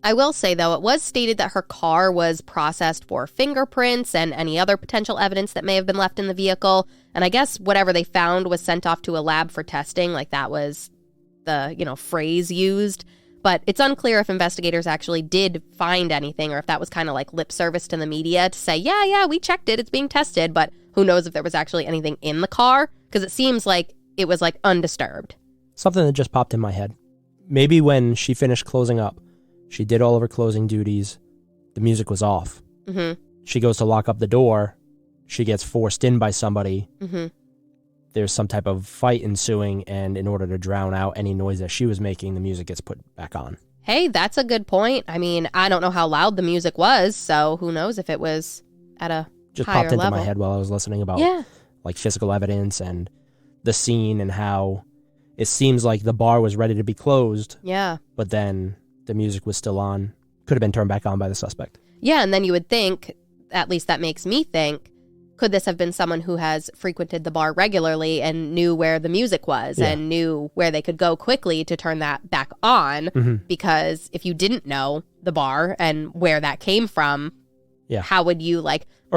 I will say, though, it was stated that her car was processed for fingerprints and any other potential evidence that may have been left in the vehicle. And I guess whatever they found was sent off to a lab for testing, like that was the, phrase used. But it's unclear if investigators actually did find anything or if that was kind of like lip service to the media to say, yeah, we checked it, it's being tested. But who knows if there was actually anything in the car? Because it seems like it was like undisturbed. Something that just popped in my head. Maybe when she finished closing up, she did all of her closing duties. The music was off. She goes to lock up the door. She gets forced in by somebody. There's some type of fight ensuing, and in order to drown out any noise that she was making, the music gets put back on. Hey, that's a good point. I mean, I don't know how loud the music was, so who knows if it was at a just higher popped into level. my head while I was listening about like physical evidence and the scene and how it seems like the bar was ready to be closed. Yeah. But then the music was still on. Could have been turned back on by the suspect. Yeah, and then you would think, at least that makes me think, could this have been someone who has frequented the bar regularly and knew where the music was and knew where they could go quickly to turn that back on? Because if you didn't know the bar and where that came from, how would you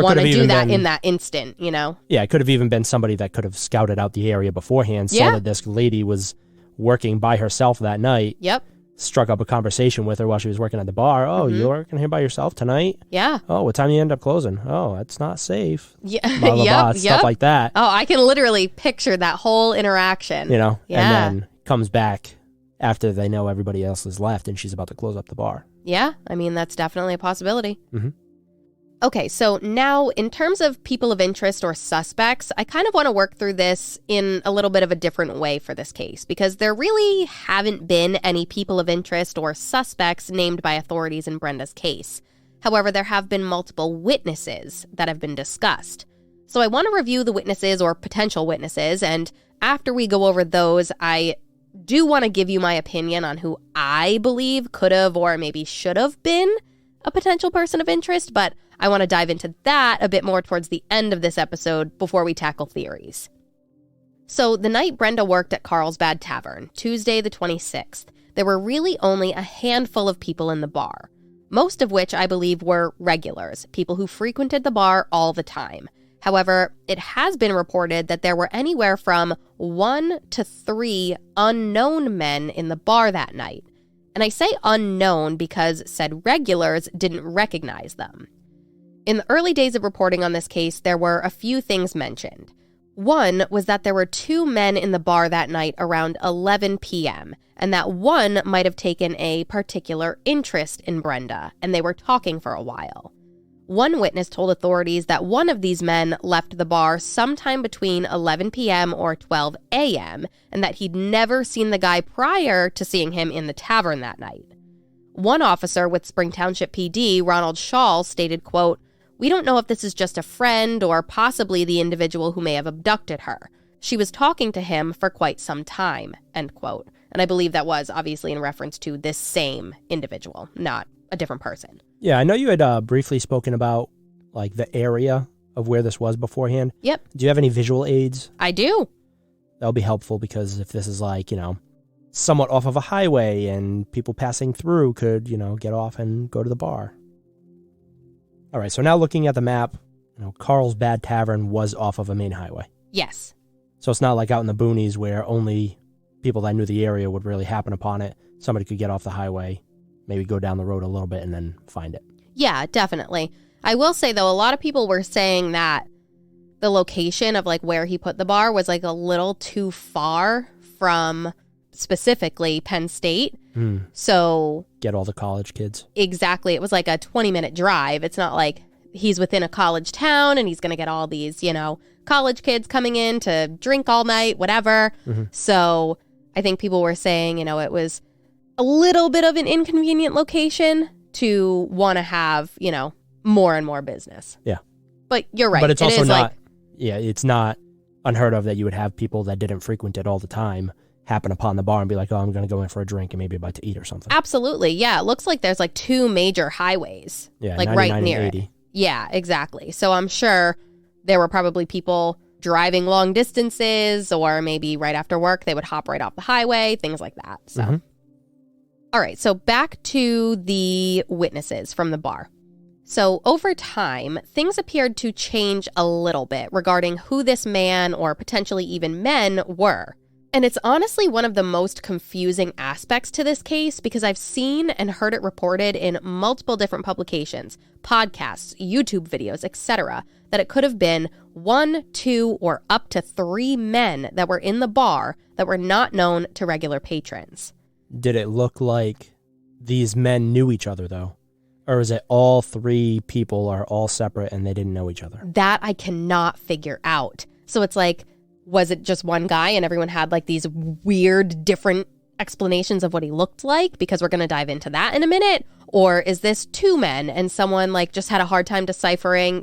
want to do that in that instant, you know? Yeah, it could have even been somebody that could have scouted out the area beforehand, saw that this lady was working by herself that night. Yep. Struck up a conversation with her while she was working at the bar. Oh, you're working here by yourself tonight? Yeah. Oh, what time do you end up closing? Oh, that's not safe. Yeah. Blah, blah, blah, stuff like that. Oh, I can literally picture that whole interaction. You know? Yeah. And then comes back after they know everybody else has left and she's about to close up the bar. Yeah. I mean, that's definitely a possibility. Mm-hmm. Okay, so now in terms of people of interest or suspects, I kind of want to work through this in a little bit of a different way for this case because there really haven't been any people of interest or suspects named by authorities in Brenda's case. However, there have been multiple witnesses that have been discussed. So I want to review the witnesses or potential witnesses, and after we go over those, I do want to give you my opinion on who I believe could have or maybe should have been a potential person of interest, but I want to dive into that a bit more towards the end of this episode before we tackle theories. So the night Brenda worked at Carlsbad Tavern, Tuesday the 26th, there were really only a handful of people in the bar, most of which I believe were regulars, people who frequented the bar all the time. However, it has been reported that there were anywhere from 1 to 3 unknown men in the bar that night. And I say unknown because said regulars didn't recognize them. In the early days of reporting on this case, there were a few things mentioned. One was that there were 2 men in the bar that night around 11 p.m., and that one might have taken a particular interest in Brenda, and they were talking for a while. One witness told authorities that one of these men left the bar sometime between 11 p.m. or 12 a.m., and that he'd never seen the guy prior to seeing him in the tavern that night. One officer with Spring Township PD, Ronald Shaw, stated, quote, "We don't know if this is just a friend or possibly the individual who may have abducted her. She was talking to him for quite some time," end quote. And I believe that was obviously in reference to this same individual, not a different person. Yeah, I know you had briefly spoken about like the area of where this was beforehand. Yep. Do you have any visual aids? I do. That'll be helpful because if this is like, somewhat off of a highway and people passing through could, get off and go to the bar. All right, so now looking at the map, Carlsbad Tavern was off of a main highway. Yes. So it's not like out in the boonies where only people that knew the area would really happen upon it. Somebody could get off the highway, maybe go down the road a little bit and then find it. Yeah, definitely. I will say, though, a lot of people were saying that the location of like where he put the bar was like a little too far from specifically Penn State. So get all the college kids. Exactly. It was like a 20-minute drive. It's not like he's within a college town and he's going to get all these, college kids coming in to drink all night, whatever. Mm-hmm. So I think people were saying, it was a little bit of an inconvenient location to want to have, more and more business. Yeah. But you're right. But it's also not, it's not unheard of that you would have people that didn't frequent it all the time happen upon the bar and be like, oh, I'm going to go in for a drink and maybe about to eat or something. Absolutely. Yeah. It looks like there's like 2 major highways. Yeah. Like right near it. Yeah, exactly. So I'm sure there were probably people driving long distances or maybe right after work, they would hop right off the highway, things like that. So, All right. So back to the witnesses from the bar. So over time, things appeared to change a little bit regarding who this man or potentially even men were. And it's honestly one of the most confusing aspects to this case because I've seen and heard it reported in multiple different publications, podcasts, YouTube videos, etc., that it could have been 1, 2, or up to 3 men that were in the bar that were not known to regular patrons. Did it look like these men knew each other, though? Or is it all 3 people are all separate and they didn't know each other? That I cannot figure out. So it's like, was it just one guy and everyone had like these weird different explanations of what he looked like? Because we're going to dive into that in a minute. Or is this 2 men and someone like just had a hard time deciphering,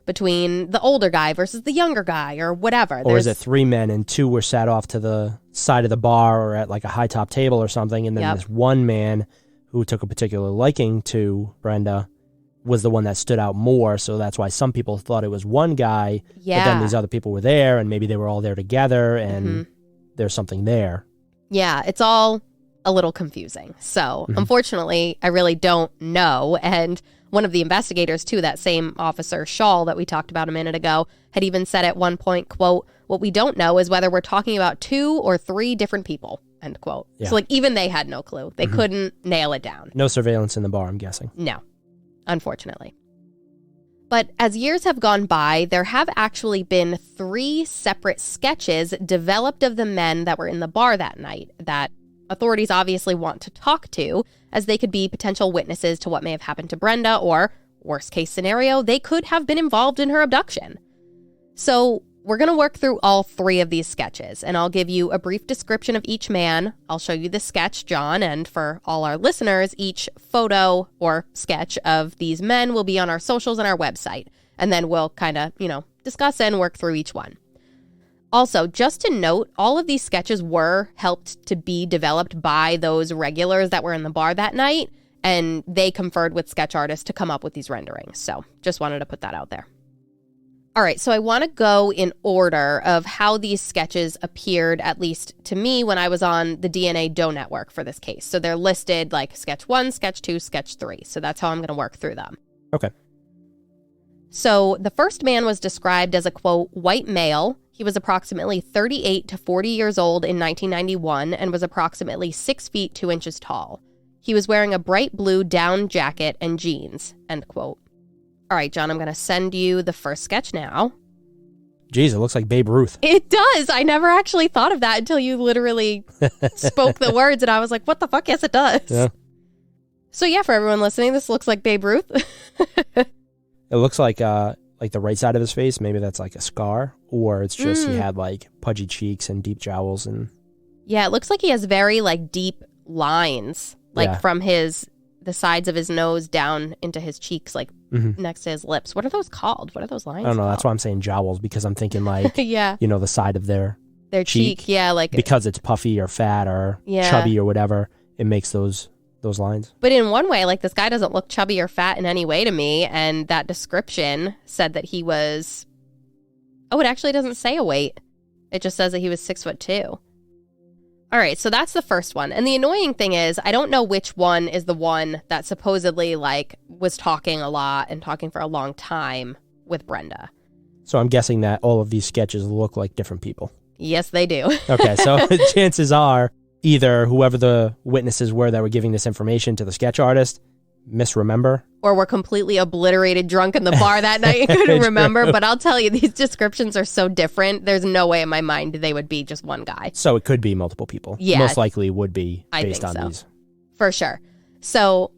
between the older guy versus the younger guy or whatever? Or is it 3 men and 2 were sat off to the side of the bar or at like a high top table or something. And then this one man who took a particular liking to Brenda was the one that stood out more, so that's why some people thought it was one guy, but then these other people were there, and maybe they were all there together, and there's something there. Yeah, it's all a little confusing. So unfortunately, I really don't know. And one of the investigators, too, that same officer, Shaw, that we talked about a minute ago, had even said at one point, quote, "What we don't know is whether we're talking about 2 or 3 different people," end quote. Yeah. So like even they had no clue. They couldn't nail it down. No surveillance in the bar, I'm guessing. No, unfortunately. But as years have gone by, there have actually been 3 separate sketches developed of the men that were in the bar that night that authorities obviously want to talk to, as they could be potential witnesses to what may have happened to Brenda, or, worst case scenario, they could have been involved in her abduction. So we're going to work through all 3 of these sketches, and I'll give you a brief description of each man. I'll show you the sketch, John, and for all our listeners, each photo or sketch of these men will be on our socials and our website, and then we'll kind of, discuss and work through each one. Also, just to note, all of these sketches were helped to be developed by those regulars that were in the bar that night, and they conferred with sketch artists to come up with these renderings. So just wanted to put that out there. All right, so I want to go in order of how these sketches appeared, at least to me, when I was on the DNA Doe network for this case. So they're listed like sketch 1, sketch 2, sketch 3. So that's how I'm going to work through them. Okay. So the first man was described as a, quote, white male. He was approximately 38 to 40 years old in 1991 and was approximately 6 feet 2 inches tall. He was wearing a bright blue down jacket and jeans, end quote. All right, John, I'm going to send you the first sketch now. Jeez, it looks like Babe Ruth. It does. I never actually thought of that until you literally spoke the words, and I was like, what the fuck? Yes, it does. Yeah. So yeah, for everyone listening, this looks like Babe Ruth. It looks like the right side of his face, maybe that's like a scar, or it's just he had like pudgy cheeks and deep jowls. And yeah, it looks like he has very like deep lines, like from the sides of his nose down into his cheeks, like next to his lips. What are those called? What are those lines I don't know. called? That's why I'm saying jowls, because I'm thinking like, yeah, the side of their cheek. Yeah, like because it's puffy or fat or chubby or whatever, it makes those lines. But in one way, like this guy doesn't look chubby or fat in any way to me. And that description said that he was, it actually doesn't say a weight. It just says that he was 6'2". All right, so that's the first one. And the annoying thing is, I don't know which one is the one that supposedly like was talking a lot and talking for a long time with Brenda. So I'm guessing that all of these sketches look like different people. Yes, they do. Okay, so chances are either whoever the witnesses were that were giving this information to the sketch artist misremember, or were completely obliterated drunk in the bar that night and couldn't remember. But I'll tell you, these descriptions are so different. There's no way in my mind they would be just one guy. So it could be multiple people. Yeah. Most likely would be based on these. For sure. So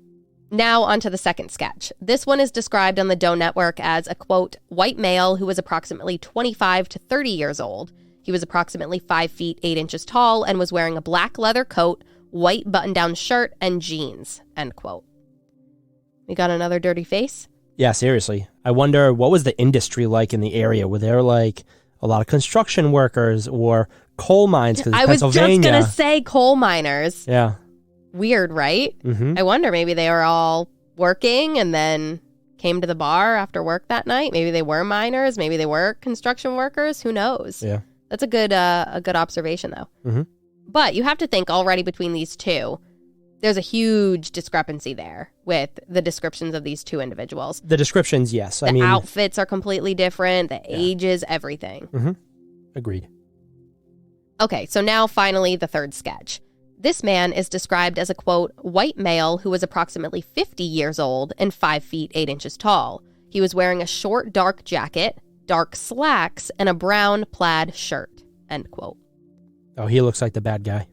now onto the second sketch. This one is described on the Doe Network as a, quote, white male who was approximately 25 to 30 years old. He was approximately 5 feet 8 inches tall and was wearing a black leather coat, white button-down shirt, and jeans, end quote. We got another dirty face? Yeah, seriously. I wonder, what was the industry like in the area? Were there like a lot of construction workers or coal mines? Because I was just going to say coal miners. Yeah. Weird, right? Mm-hmm. I wonder, maybe they were all working and then came to the bar after work that night. Maybe they were miners. Maybe they were construction workers. Who knows? Yeah. That's a good observation, though. Mm-hmm. But you have to think already between these two, there's a huge discrepancy there with the descriptions of these two individuals. The descriptions, yes. The outfits are completely different. The ages, everything. Mm-hmm. Agreed. Okay, so now finally the third sketch. This man is described as a, quote, white male who was approximately 50 years old and 5 feet 8 inches tall. He was wearing a short, dark jacket, dark slacks, and a brown plaid shirt, end quote. Oh, he looks like the bad guy.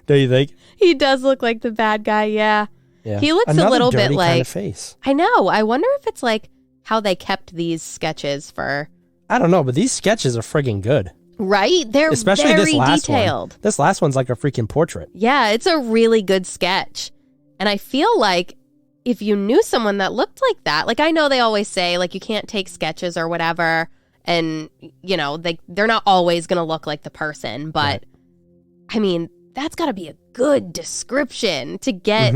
Do you think? He does look like the bad guy, yeah. He looks Another a little dirty bit like... kind of face. I know. I wonder if it's like how they kept these sketches for... I don't know, but these sketches are friggin' good. Right? They're especially very this last detailed. One. This last one's like a freaking portrait. Yeah, it's a really good sketch. And I feel like if you knew someone that looked like that, like I know they always say like you can't take sketches or whatever, and you know, they're not always going to look like the person, but right. I mean, that's got to be a good description to get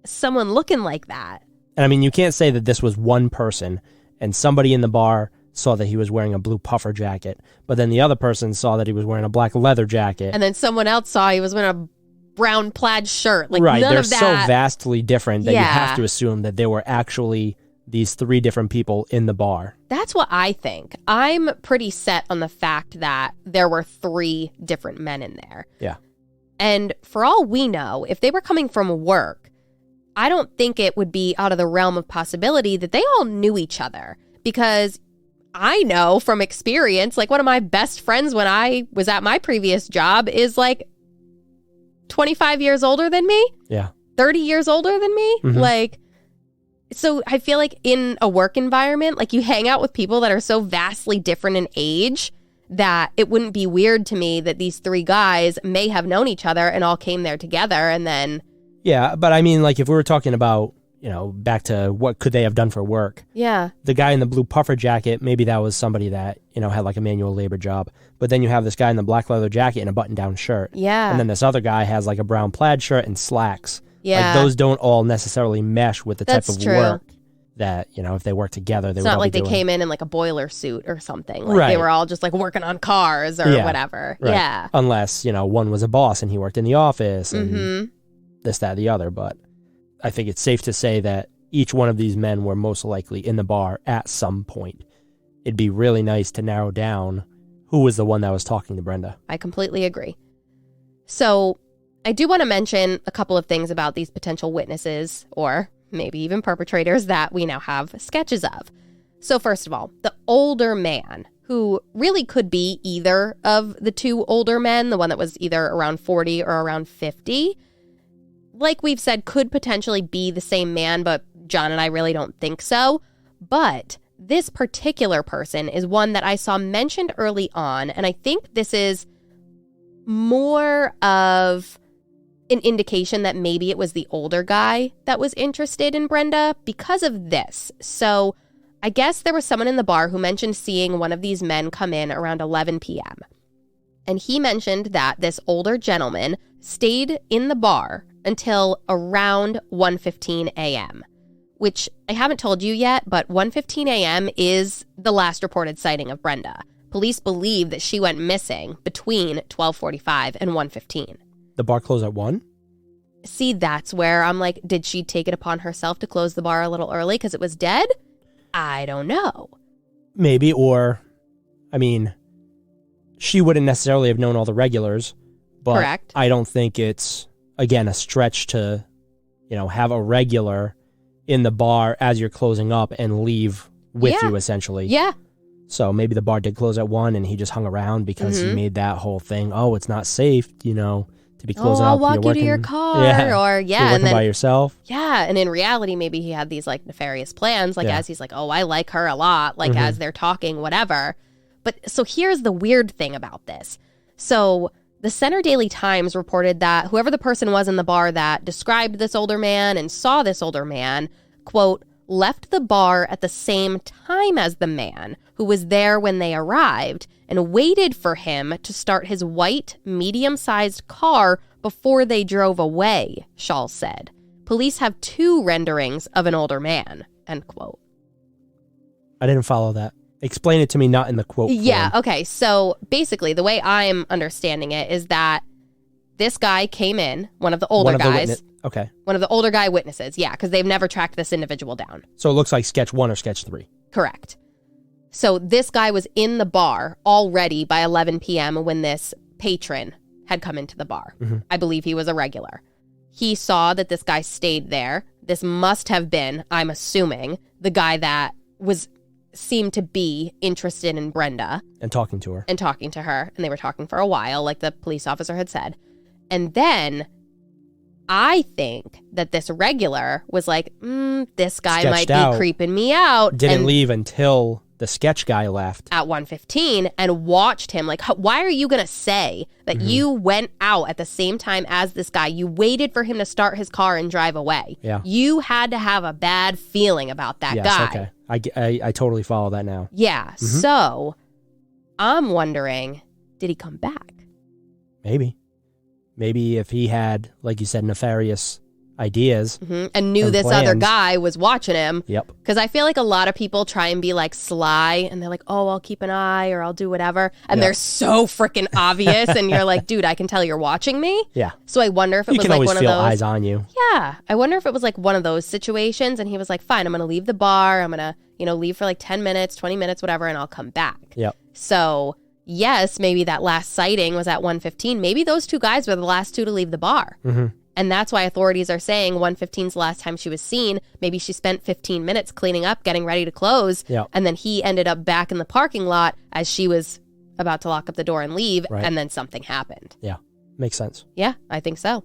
someone looking like that. And I mean, you can't say that this was one person and somebody in the bar saw that he was wearing a blue puffer jacket, but then the other person saw that he was wearing a black leather jacket. And then someone else saw he was wearing a brown plaid shirt. Like, right, none they're of that. so vastly different that you Yeah. have to assume that there were actually these 3 different people in the bar. That's what I think. I'm pretty set on the fact that there were 3 different men in there. Yeah. And for all we know, if they were coming from work, I don't think it would be out of the realm of possibility that they all knew each other. Because I know from experience, like one of my best friends when I was at my previous job is like 25 years older than me. Yeah. 30 years older than me. Mhm. Like, so I feel like in a work environment, like you hang out with people that are so vastly different in age that it wouldn't be weird to me that these 3 guys may have known each other and all came there together and then... Yeah, but I mean, like if we were talking about, back to what could they have done for work? Yeah. The guy in the blue puffer jacket, maybe that was somebody that, had like a manual labor job. But then you have this guy in the black leather jacket and a button-down shirt. Yeah. And then this other guy has like a brown plaid shirt and slacks. Yeah. Like those don't all necessarily mesh with the type That's of true. work that, if they work together, they It's would not all like be they doing. came in like a boiler suit or something. Like Right. they were all just like working on cars or Yeah. whatever. Right. Yeah. Unless, one was a boss and he worked in the office and Mm-hmm. this, that, the other. But I think it's safe to say that each one of these men were most likely in the bar at some point. It'd be really nice to narrow down who was the one that was talking to Brenda. I completely agree. So I do want to mention a couple of things about these potential witnesses or maybe even perpetrators that we now have sketches of. So first of all, the older man, who really could be either of the 2 older men, the one that was either around 40 or around 50, like we've said, could potentially be the same man, but John and I really don't think so. But this particular person is one that I saw mentioned early on, and I think this is more of an indication that maybe it was the older guy that was interested in Brenda because of this. So I guess there was someone in the bar who mentioned seeing one of these men come in around 11 p.m. And he mentioned that this older gentleman stayed in the bar until around 1:15 a.m., which I haven't told you yet, but 1:15 a.m. is the last reported sighting of Brenda. Police believe that she went missing between 12:45 and 1:15. The bar closed at 1? See, that's where I'm like, did she take it upon herself to close the bar a little early because it was dead? I don't know. Maybe, or, I mean, she wouldn't necessarily have known all the regulars, but Correct. I don't think it's, again, a stretch to, have a regular in the bar as you're closing up and leave with Yeah. you, essentially. Yeah. So maybe the bar did close at 1 and he just hung around because he Mhm. made that whole thing, oh, it's not safe, to be closing I'll up. walk You're you to your working- car. Yeah. Or, You're yeah. working And then, by yourself. yeah. And in reality, maybe he had these like nefarious plans, like Yeah. as he's like, oh, I like her a lot, like Mhm. as they're talking, whatever. But so here's the weird thing about this. So the Center Daily Times reported that whoever the person was in the bar that described this older man and saw this older man, quote, left the bar at the same time as the man who was there when they arrived and waited for him to start his white, medium-sized car before they drove away, Shaw said. Police have 2 renderings of an older man, end quote. I didn't follow that. Explain it to me, not in the quote Yeah, form. okay. So basically, the way I'm understanding it is that this guy came in, one of the older guys, Okay. one of the older guy witnesses, yeah, because they've never tracked this individual down. So it looks like sketch 1 or sketch 3. Correct. So this guy was in the bar already by 11 p.m. when this patron had come into the bar. Mhm. I believe he was a regular. He saw that this guy stayed there. This must have been, I'm assuming, the guy that seemed to be interested in Brenda And talking to her. and talking to her. And they were talking for a while, like the police officer had said. And then I think that this regular was like, this guy Sketched might be out. creeping me out. Didn't and leave until the sketch guy left. at 1:15 and watched him. Like, why are you going to say that you went out at the same time as this guy? You waited for him to start his car and drive away. Yeah. You had to have a bad feeling about that Yes, guy. okay. I totally follow that now. Yeah. So I'm wondering, did he come back? Maybe if he had, like you said, nefarious ideas. And knew and this other plans. guy was watching him. Yep. Because I feel like a lot of people try and be like sly and they're like, oh, I'll keep an eye or I'll do whatever. And they're so freaking obvious. And you're like, dude, I can tell you're watching me. Yeah. So I wonder if it You was can like always one of feel those. eyes on you. Yeah. I wonder if it was like one of those situations. And he was like, fine, I'm going to leave the bar. I'm going to, leave for like 10 minutes, 20 minutes, whatever, and I'll come back. Yep. So yes, maybe that last sighting was at 1:15. Maybe those two guys were the last two to leave the bar. And that's why authorities are saying 1:15 is the last time she was seen. Maybe she spent 15 minutes cleaning up, getting ready to close. Yep. And then he ended up back in the parking lot as she was about to lock up the door and leave. Right. And then something happened. Yeah. Makes sense. Yeah, I think so.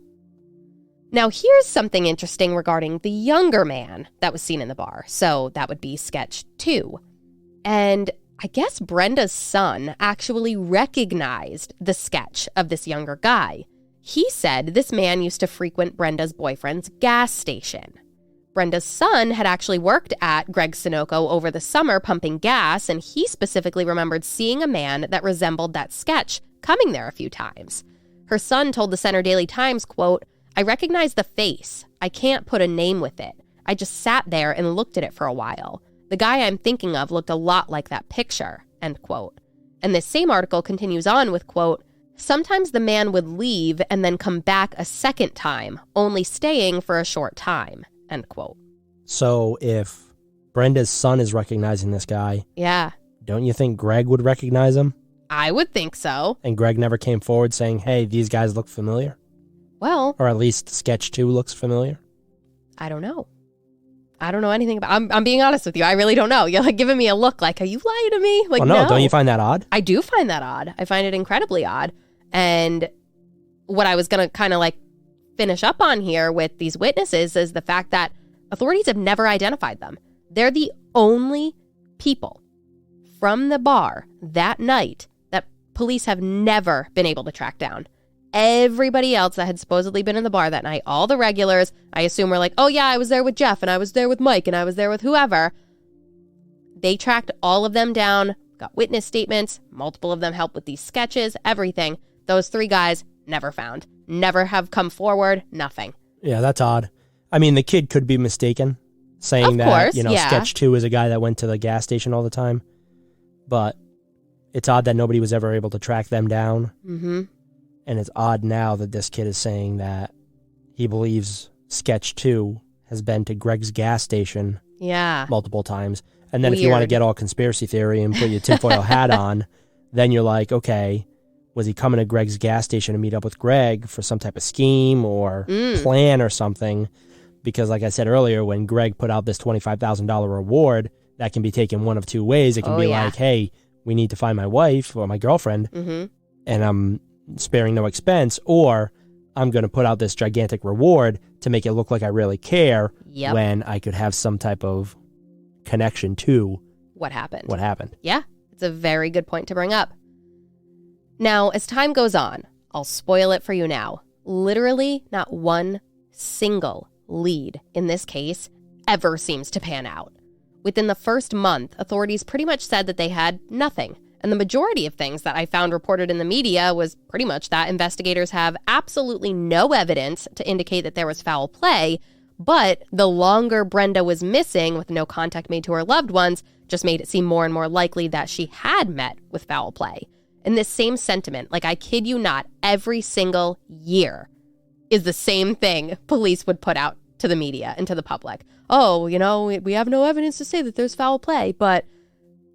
Now, here's something interesting regarding the younger man that was seen in the bar. So that would be sketch 2. And I guess Brenda's son actually recognized the sketch of this younger guy. He said this man used to frequent Brenda's boyfriend's gas station. Brenda's son had actually worked at Greg Sunoco over the summer pumping gas, and he specifically remembered seeing a man that resembled that sketch coming there a few times. Her son told the Center Daily Times, quote, I recognize the face. I can't put a name with it. I just sat there and looked at it for a while. The guy I'm thinking of looked a lot like that picture, end quote. And this same article continues on with, quote, sometimes the man would leave and then come back a second time, only staying for a short time, end quote. So if Brenda's son is recognizing this guy, Yeah, don't you think Greg would recognize him? I would think so. And Greg never came forward saying, hey, these guys look familiar? Well, Or at least sketch 2 looks familiar? I don't know. I don't know anything about I'm being honest with you. I really don't know. You're like giving me a look like, are you lying to me? Like, Oh, no, don't you find that odd? I do find that odd. I find it incredibly odd. And what I was going to kind of like finish up on here with these witnesses is the fact that authorities have never identified them. They're the only people from the bar that night that police have never been able to track down. Everybody else that had supposedly been in the bar that night, all the regulars, I assume were like, oh yeah, I was there with Jeff and I was there with Mike and I was there with whoever. They tracked all of them down, got witness statements, multiple of them helped with these sketches, everything. Those 3 guys never found, never have come forward, nothing. Yeah, that's odd. I mean, the kid could be mistaken, saying Of that, course, yeah. sketch 2 is a guy that went to the gas station all the time. But it's odd that nobody was ever able to track them down. Mm-hmm. And it's odd now that this kid is saying that he believes sketch 2 has been to Greg's gas station multiple times. And then if you want to get all conspiracy theory and put your tinfoil hat on, then you're like, okay, was he coming to Greg's gas station to meet up with Greg for some type of scheme or plan or something? Because like I said earlier, when Greg put out this $25,000 reward, that can be taken one of 2 ways. It can be like, hey, we need to find my wife or my girlfriend, and I'm sparing no expense, or I'm going to put out this gigantic reward to make it look like I really care when I could have some type of connection to what happened. Yeah, it's a very good point to bring up. Now, as time goes on, I'll spoil it for you now. Literally not one single lead in this case ever seems to pan out. Within the first month, authorities pretty much said that they had nothing. And the majority of things that I found reported in the media was pretty much that investigators have absolutely no evidence to indicate that there was foul play, but the longer Brenda was missing with no contact made to her loved ones just made it seem more and more likely that she had met with foul play. And this same sentiment, like I kid you not, every single year is the same thing police would put out to the media and to the public. Oh, we have no evidence to say that there's foul play, but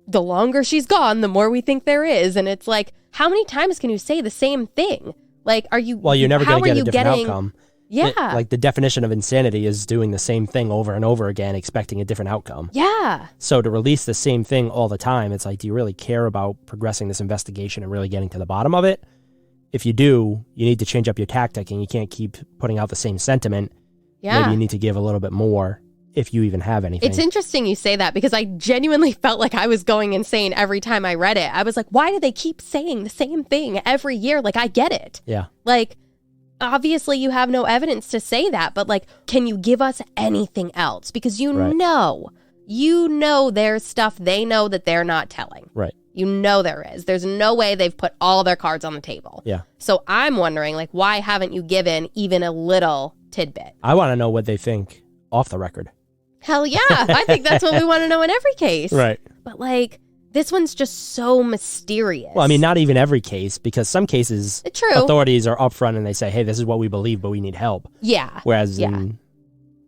the longer she's gone, the more we think there is. And it's like, how many times can you say the same thing? Like, are you... Well, you're never going to get a different outcome. Yeah. Like, the definition of insanity is doing the same thing over and over again, expecting a different outcome. Yeah. So to release the same thing all the time, it's like, do you really care about progressing this investigation and really getting to the bottom of it? If you do, you need to change up your tactic, and you can't keep putting out the same sentiment. Yeah. Maybe you need to give a little bit more, if you even have anything. It's interesting you say that, because I genuinely felt like I was going insane every time I read it. I was like, why do they keep saying the same thing every year? Like, I get it. Yeah. Like, obviously you have no evidence to say that, but like, can you give us anything else? Because you know there's stuff they know that they're not telling. Right. You know there is. There's no way they've put all their cards on the table. Yeah. So I'm wondering, like, why haven't you given even a little tidbit. I want to know what they think off the record. Hell yeah. I think that's what we want to know in every case. Right. But like, this one's just so mysterious. Well, I mean, not even every case, because some cases, True. authorities are upfront and they say, hey, this is what we believe, but we need help. Yeah. Whereas in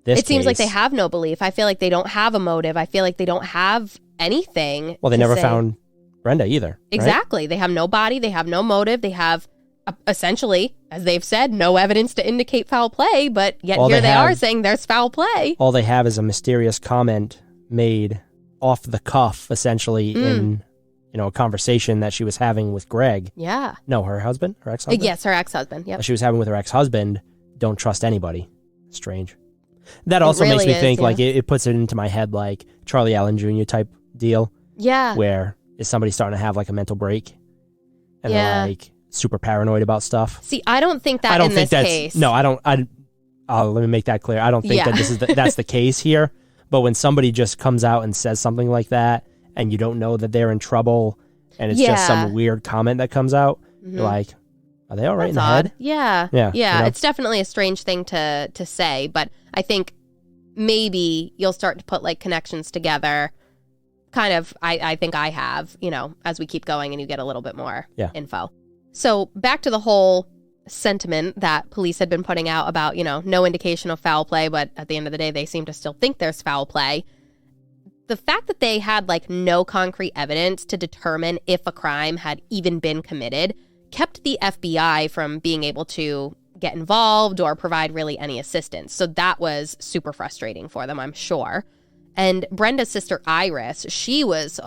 this it seems like they case- have no belief. I feel like they don't have a motive. I feel like they don't have anything. Well, they to never say. found Brenda either. Right? Exactly. They have no body. They have no motive. They have, essentially, as they've said, no evidence to indicate foul play, but yet All here they they are have- saying there's foul play. All they have is a mysterious comment made off the cuff, essentially, in a conversation that she was having with Greg. Yeah. No, her husband? Her ex-husband? Yes, her ex-husband. Yep. She was having with her ex-husband. Don't trust anybody. Strange. That also makes really me is, think, yeah. like, it puts it into my head, like, Charlie Allen Jr. type deal, Yeah. where is somebody starting to have, like, a mental break? And Yeah. they're, like, super paranoid about stuff? See, I don't think that I don't in think this that's... case. No, I don't... let me make that clear. I don't think that this is that's the case here. But when somebody just comes out and says something like that, and you don't know that they're in trouble, and it's just some weird comment that comes out, you're like, are they all right in the odd. head? Yeah. Yeah. Yeah. You know? It's definitely a strange thing to say, but I think maybe you'll start to put like connections together. Kind of, I think I have, as we keep going and you get a little bit more info. So back to the whole sentiment that police had been putting out about, no indication of foul play, but at the end of the day, they seem to still think there's foul play. The fact that they had like no concrete evidence to determine if a crime had even been committed kept the FBI from being able to get involved or provide really any assistance. So that was super frustrating for them, I'm sure. And Brenda's sister Iris, she was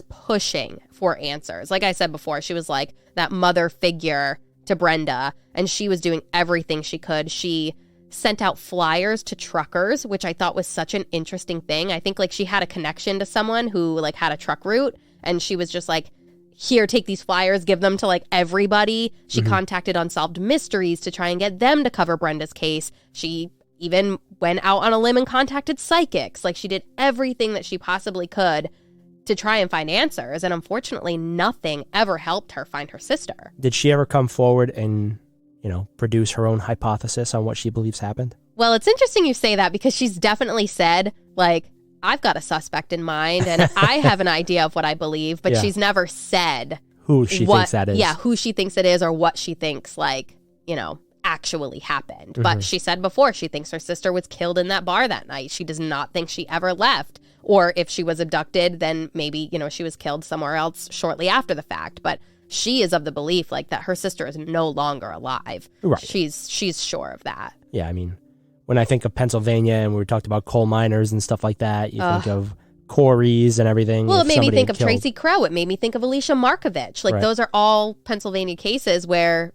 pushing for answers. Like I said before, she was like that mother figure to Brenda, and she was doing everything she could. She sent out flyers to truckers, which I thought was such an interesting thing. I think like she had a connection to someone who like had a truck route, and she was just like, here, take these flyers, give them to like everybody. She contacted Unsolved Mysteries to try and get them to cover Brenda's case. She even went out on a limb and contacted psychics. Like she did everything that she possibly could to try and find answers. And unfortunately, nothing ever helped her find her sister. Did she ever come forward and, produce her own hypothesis on what she believes happened? Well, it's interesting you say that because she's definitely said, like, I've got a suspect in mind and I have an idea of what I believe, but she's never said who she thinks that is. Yeah, who she thinks it is or what she thinks, like, actually happened. But she said before she thinks her sister was killed in that bar that night. She does not think she ever left. Or if she was abducted, then maybe, she was killed somewhere else shortly after the fact. But she is of the belief, like, that her sister is no longer alive. Right. She's sure of that. Yeah, I mean, when I think of Pennsylvania and we talked about coal miners and stuff like that, you think of quarries and everything. Well, it made me think of killed. Tracy Crowe. It made me think of Alicia Markovich. Like, those are all Pennsylvania cases where...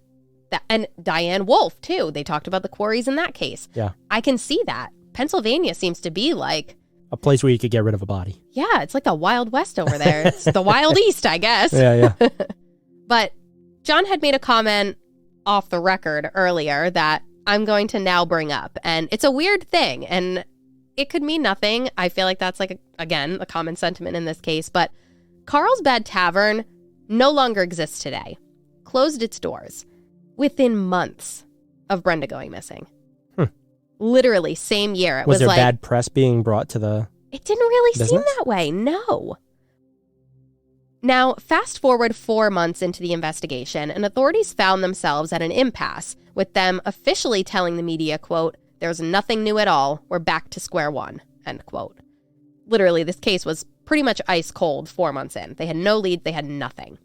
and Diane Wolfe, too. They talked about the quarries in that case. Yeah. I can see that. Pennsylvania seems to be like... a place where you could get rid of a body. Yeah, it's like the Wild West over there. It's the Wild East, I guess. Yeah. But John had made a comment off the record earlier that I'm going to now bring up. And it's a weird thing. And it could mean nothing. I feel like that's like, again, a common sentiment in this case. But Carlsbad Tavern no longer exists today. Closed its doors within months of Brenda going missing. Literally, same year. It was there like, bad press being brought to the... It didn't really business? seem that way, no. Now, fast forward 4 months into the investigation, and authorities found themselves at an impasse, with them officially telling the media, quote, "There's nothing new at all. We're back to square one," end quote. Literally, this case was pretty much ice cold 4 months in. They had no lead, they had nothing.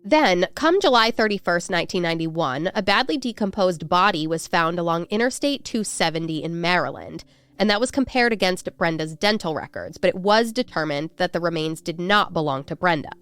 Then, come July 31st, 1991, a badly decomposed body was found along Interstate 270 in Maryland, and that was compared against Brenda's dental records, but it was determined that the remains did not belong to Brenda.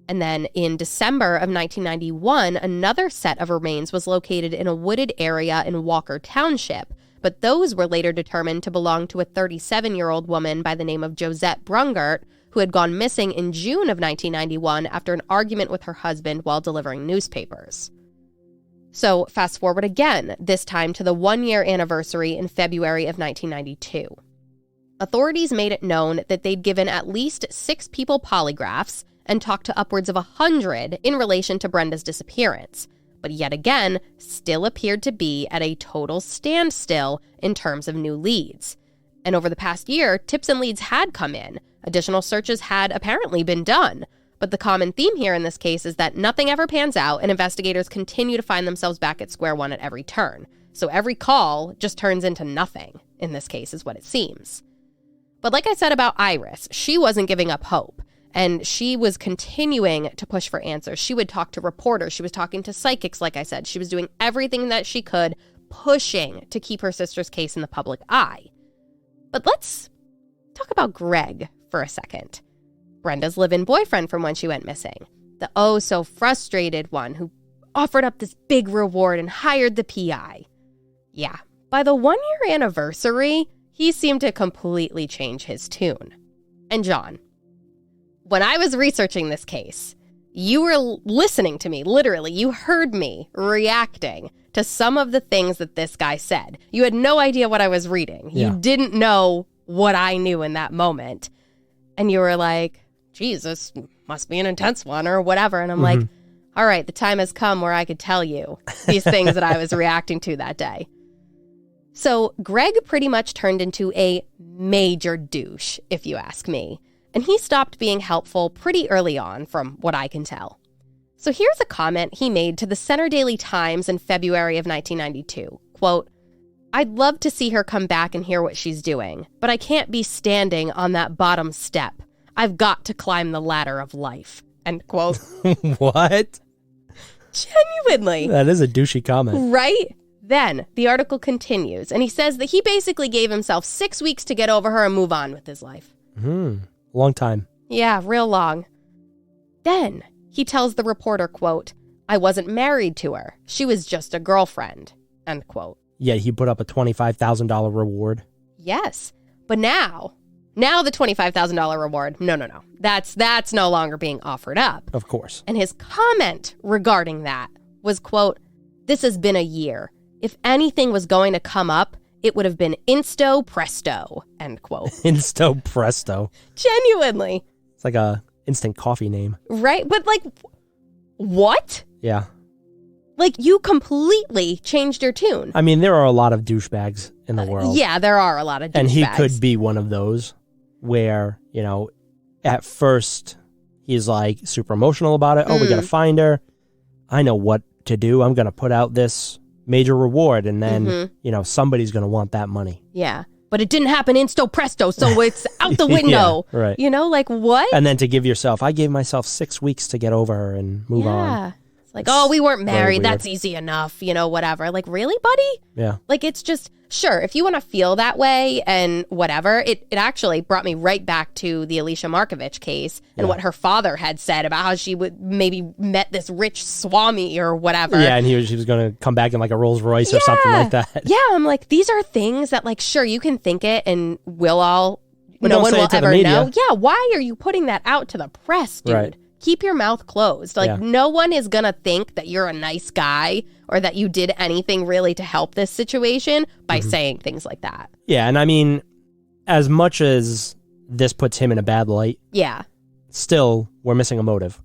And then in December of 1991, another set of remains was located in a wooded area in Walker Township, but those were later determined to belong to a 37-year-old woman by the name of Josette Brungert, who had gone missing in June of 1991 after an argument with her husband while delivering newspapers. So fast forward again, this time to the 1-year anniversary in February of 1992. Authorities made it known that they'd given at least 6 people polygraphs and talked to upwards of 100 in relation to Brenda's disappearance. but yet again, still appeared to be at a total standstill in terms of new leads. And over the past year, tips and leads had come in. Additional searches had apparently been done. But the common theme here in this case is that nothing ever pans out, and investigators continue to find themselves back at square one at every turn. So every call just turns into nothing, in this case, is what it seems. But like I said about Iris, she wasn't giving up hope. And she was continuing to push for answers. She would talk to reporters. She was talking to psychics, like I said. She was doing everything that she could, pushing to keep her sister's case in the public eye. But let's talk about Greg for a second. Brenda's live-in boyfriend from when she went missing. The oh-so-frustrated one who offered up this big reward and hired the PI. Yeah, by the one-year anniversary, he seemed to completely change his tune. And John, when I was researching this case, you were listening to me, literally. You heard me reacting to some of the things that this guy said. You had no idea what I was reading. Yeah. You didn't know what I knew in that moment. And you were like, Jesus, must be an intense one or whatever. And I'm like, all right, the time has come where I could tell you these things that I was reacting to that day. So Greg pretty much turned into a major douche, if you ask me. And he stopped being helpful pretty early on, from what I can tell. So here's a comment he made to the Center Daily Times in February of 1992. Quote, "I'd love to see her come back and hear what she's doing, but I can't be standing on that bottom step. I've got to climb the ladder of life." End quote. What? Genuinely. That is a douchey comment. Right? Then the article continues, and he says that he basically gave himself 6 weeks to get over her and move on with his life. Long time. Yeah, real long. Then he tells the reporter, quote, "I wasn't married to her. She was just a girlfriend." End quote. Yet he put up a $25,000 reward. Yes. But now the $25,000 reward, no. That's no longer being offered up. Of course. And his comment regarding that was, quote, "This has been a year. If anything was going to come up, it would have been insto presto," end quote. Insto presto. Genuinely. It's like a instant coffee name. Right? But like, what? Yeah. Like, you completely changed your tune. I mean, there are a lot of douchebags in the world. Yeah, there are a lot of douchebags. And he could be one of those where, at first he's like super emotional about it. Oh, we got to find her. I know what to do. I'm going to put out this major reward, and then, somebody's going to want that money. Yeah. But it didn't happen insto presto, so it's out the window. Yeah, right. Like what? And then to give yourself, I gave myself 6 weeks to get over her and move on. It's like, oh, we weren't married. That's easy enough, whatever. Like, really, buddy? Yeah. Like, it's just, sure, if you want to feel that way and whatever, it actually brought me right back to the Alicia Markovich case and what her father had said about how she would maybe met this rich swami or whatever. Yeah, and she was going to come back in like a Rolls Royce or something like that. Yeah, I'm like, these are things that, like, sure, you can think it and we'll all, no one will ever know. Yeah, why are you putting that out to the press, dude? Right. Keep your mouth closed. Like, no one is going to think that you're a nice guy or that you did anything really to help this situation by saying things like that. Yeah, and I mean, as much as this puts him in a bad light, still, we're missing a motive.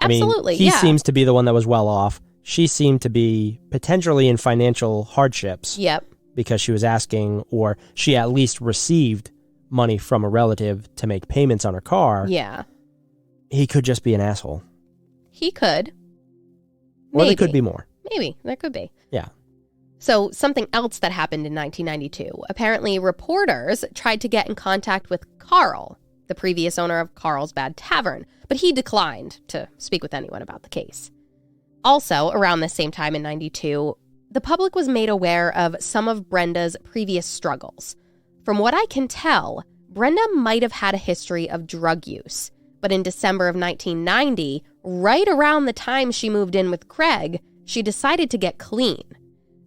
Absolutely, I mean, he seems to be the one that was well off. She seemed to be potentially in financial hardships. Yep. Because she was asking, or she at least received money from a relative to make payments on her car. Yeah. He could just be an asshole. He could. Or there could be more. Maybe. There could be. Yeah. So something else that happened in 1992. Apparently, reporters tried to get in contact with Carl, the previous owner of Carlsbad Tavern, but he declined to speak with anyone about the case. Also, around the same time in 92, the public was made aware of some of Brenda's previous struggles. From what I can tell, Brenda might have had a history of drug use. But in December of 1990, right around the time she moved in with Craig, she decided to get clean.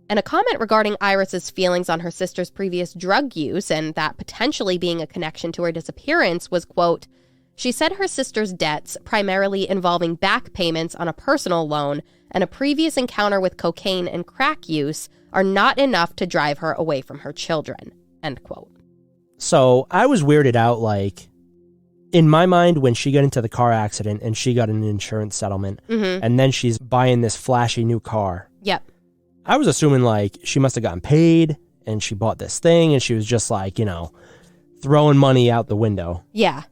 And a comment regarding Iris's feelings on her sister's previous drug use and that potentially being a connection to her disappearance was, quote, "She said her sister's debts, primarily involving back payments on a personal loan and a previous encounter with cocaine and crack use, are not enough to drive her away from her children." End quote. So I was weirded out, like, in my mind, when she got into the car accident and she got an insurance settlement, and then she's buying this flashy new car. Yep. I was assuming, like, she must have gotten paid, and she bought this thing, and she was just, like, throwing money out the window. Yeah.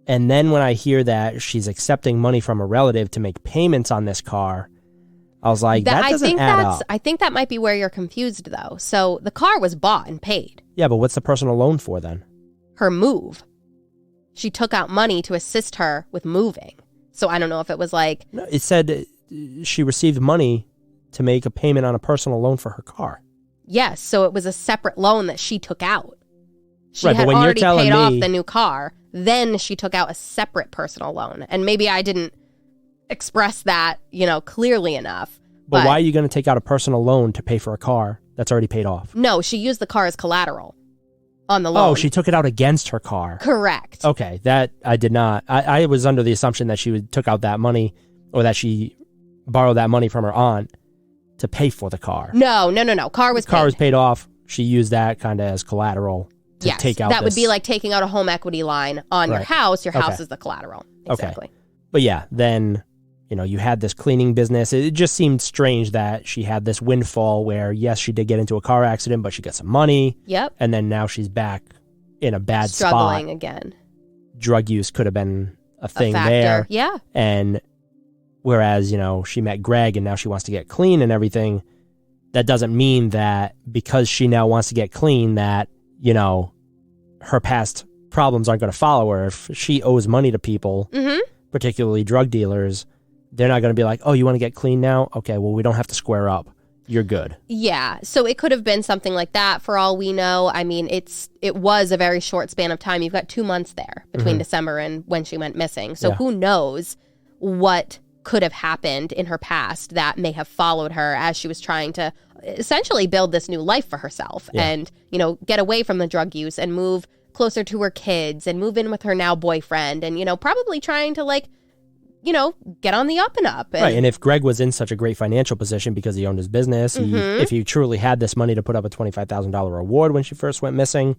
And then when I hear that she's accepting money from a relative to make payments on this car, I was like, that doesn't add up. I think that might be where you're confused, though. So the car was bought and paid. Yeah, but what's the personal loan for then? Her move. She took out money to assist her with moving. So I don't know if it was like... No, it said she received money to make a payment on a personal loan for her car. Yes, so it was a separate loan that she took out. She right, had but when already you're paid off me, the new car. Then she took out a separate personal loan. And maybe I didn't express that, clearly enough. But why are you going to take out a personal loan to pay for a car that's already paid off? No, she used the car as collateral on the loan. Oh, she took it out against her car. Correct. Okay, that I did not. I was under the assumption that she took out that money, or that she borrowed that money from her aunt to pay for the car. No. Car was paid off. She used that kind of as collateral to take out that would be like taking out a home equity line on your house. Your house is the collateral. Exactly. Okay. But yeah, then, you had this cleaning business. It just seemed strange that she had this windfall where, yes, she did get into a car accident, but she got some money. Yep. And then now she's back in a bad Struggling spot. again. Drug use could have been a thing factor. there. Yeah. And whereas, she met Greg and now she wants to get clean and everything, that doesn't mean that because she now wants to get clean that, her past problems aren't going to follow her. If she owes money to people, particularly drug dealers, they're not going to be like, oh, you want to get clean now? Okay, well, we don't have to square up. You're good. Yeah, so it could have been something like that for all we know. I mean, it was a very short span of time. You've got 2 months there between December and when she went missing. So who knows what could have happened in her past that may have followed her as she was trying to essentially build this new life for herself and, get away from the drug use and move closer to her kids and move in with her now boyfriend and, probably trying to get on the up and up. Right, and if Greg was in such a great financial position because he owned his business, if he truly had this money to put up a $25,000 reward when she first went missing,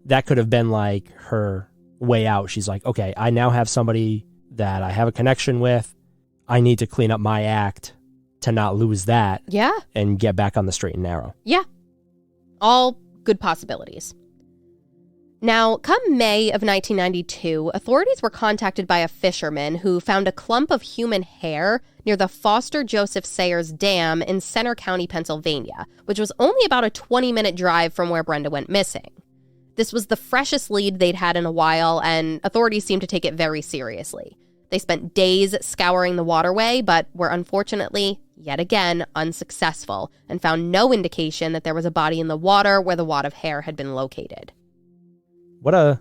that could have been like her way out. She's like, okay, I now have somebody that I have a connection with. I need to clean up my act to not lose that. Yeah. And get back on the straight and narrow. Yeah. All good possibilities. Now, come May of 1992, authorities were contacted by a fisherman who found a clump of human hair near the Foster Joseph Sayers Dam in Center County, Pennsylvania, which was only about a 20-minute drive from where Brenda went missing. This was the freshest lead they'd had in a while, and authorities seemed to take it very seriously. They spent days scouring the waterway, but were unfortunately, yet again, unsuccessful, and found no indication that there was a body in the water where the wad of hair had been located. What a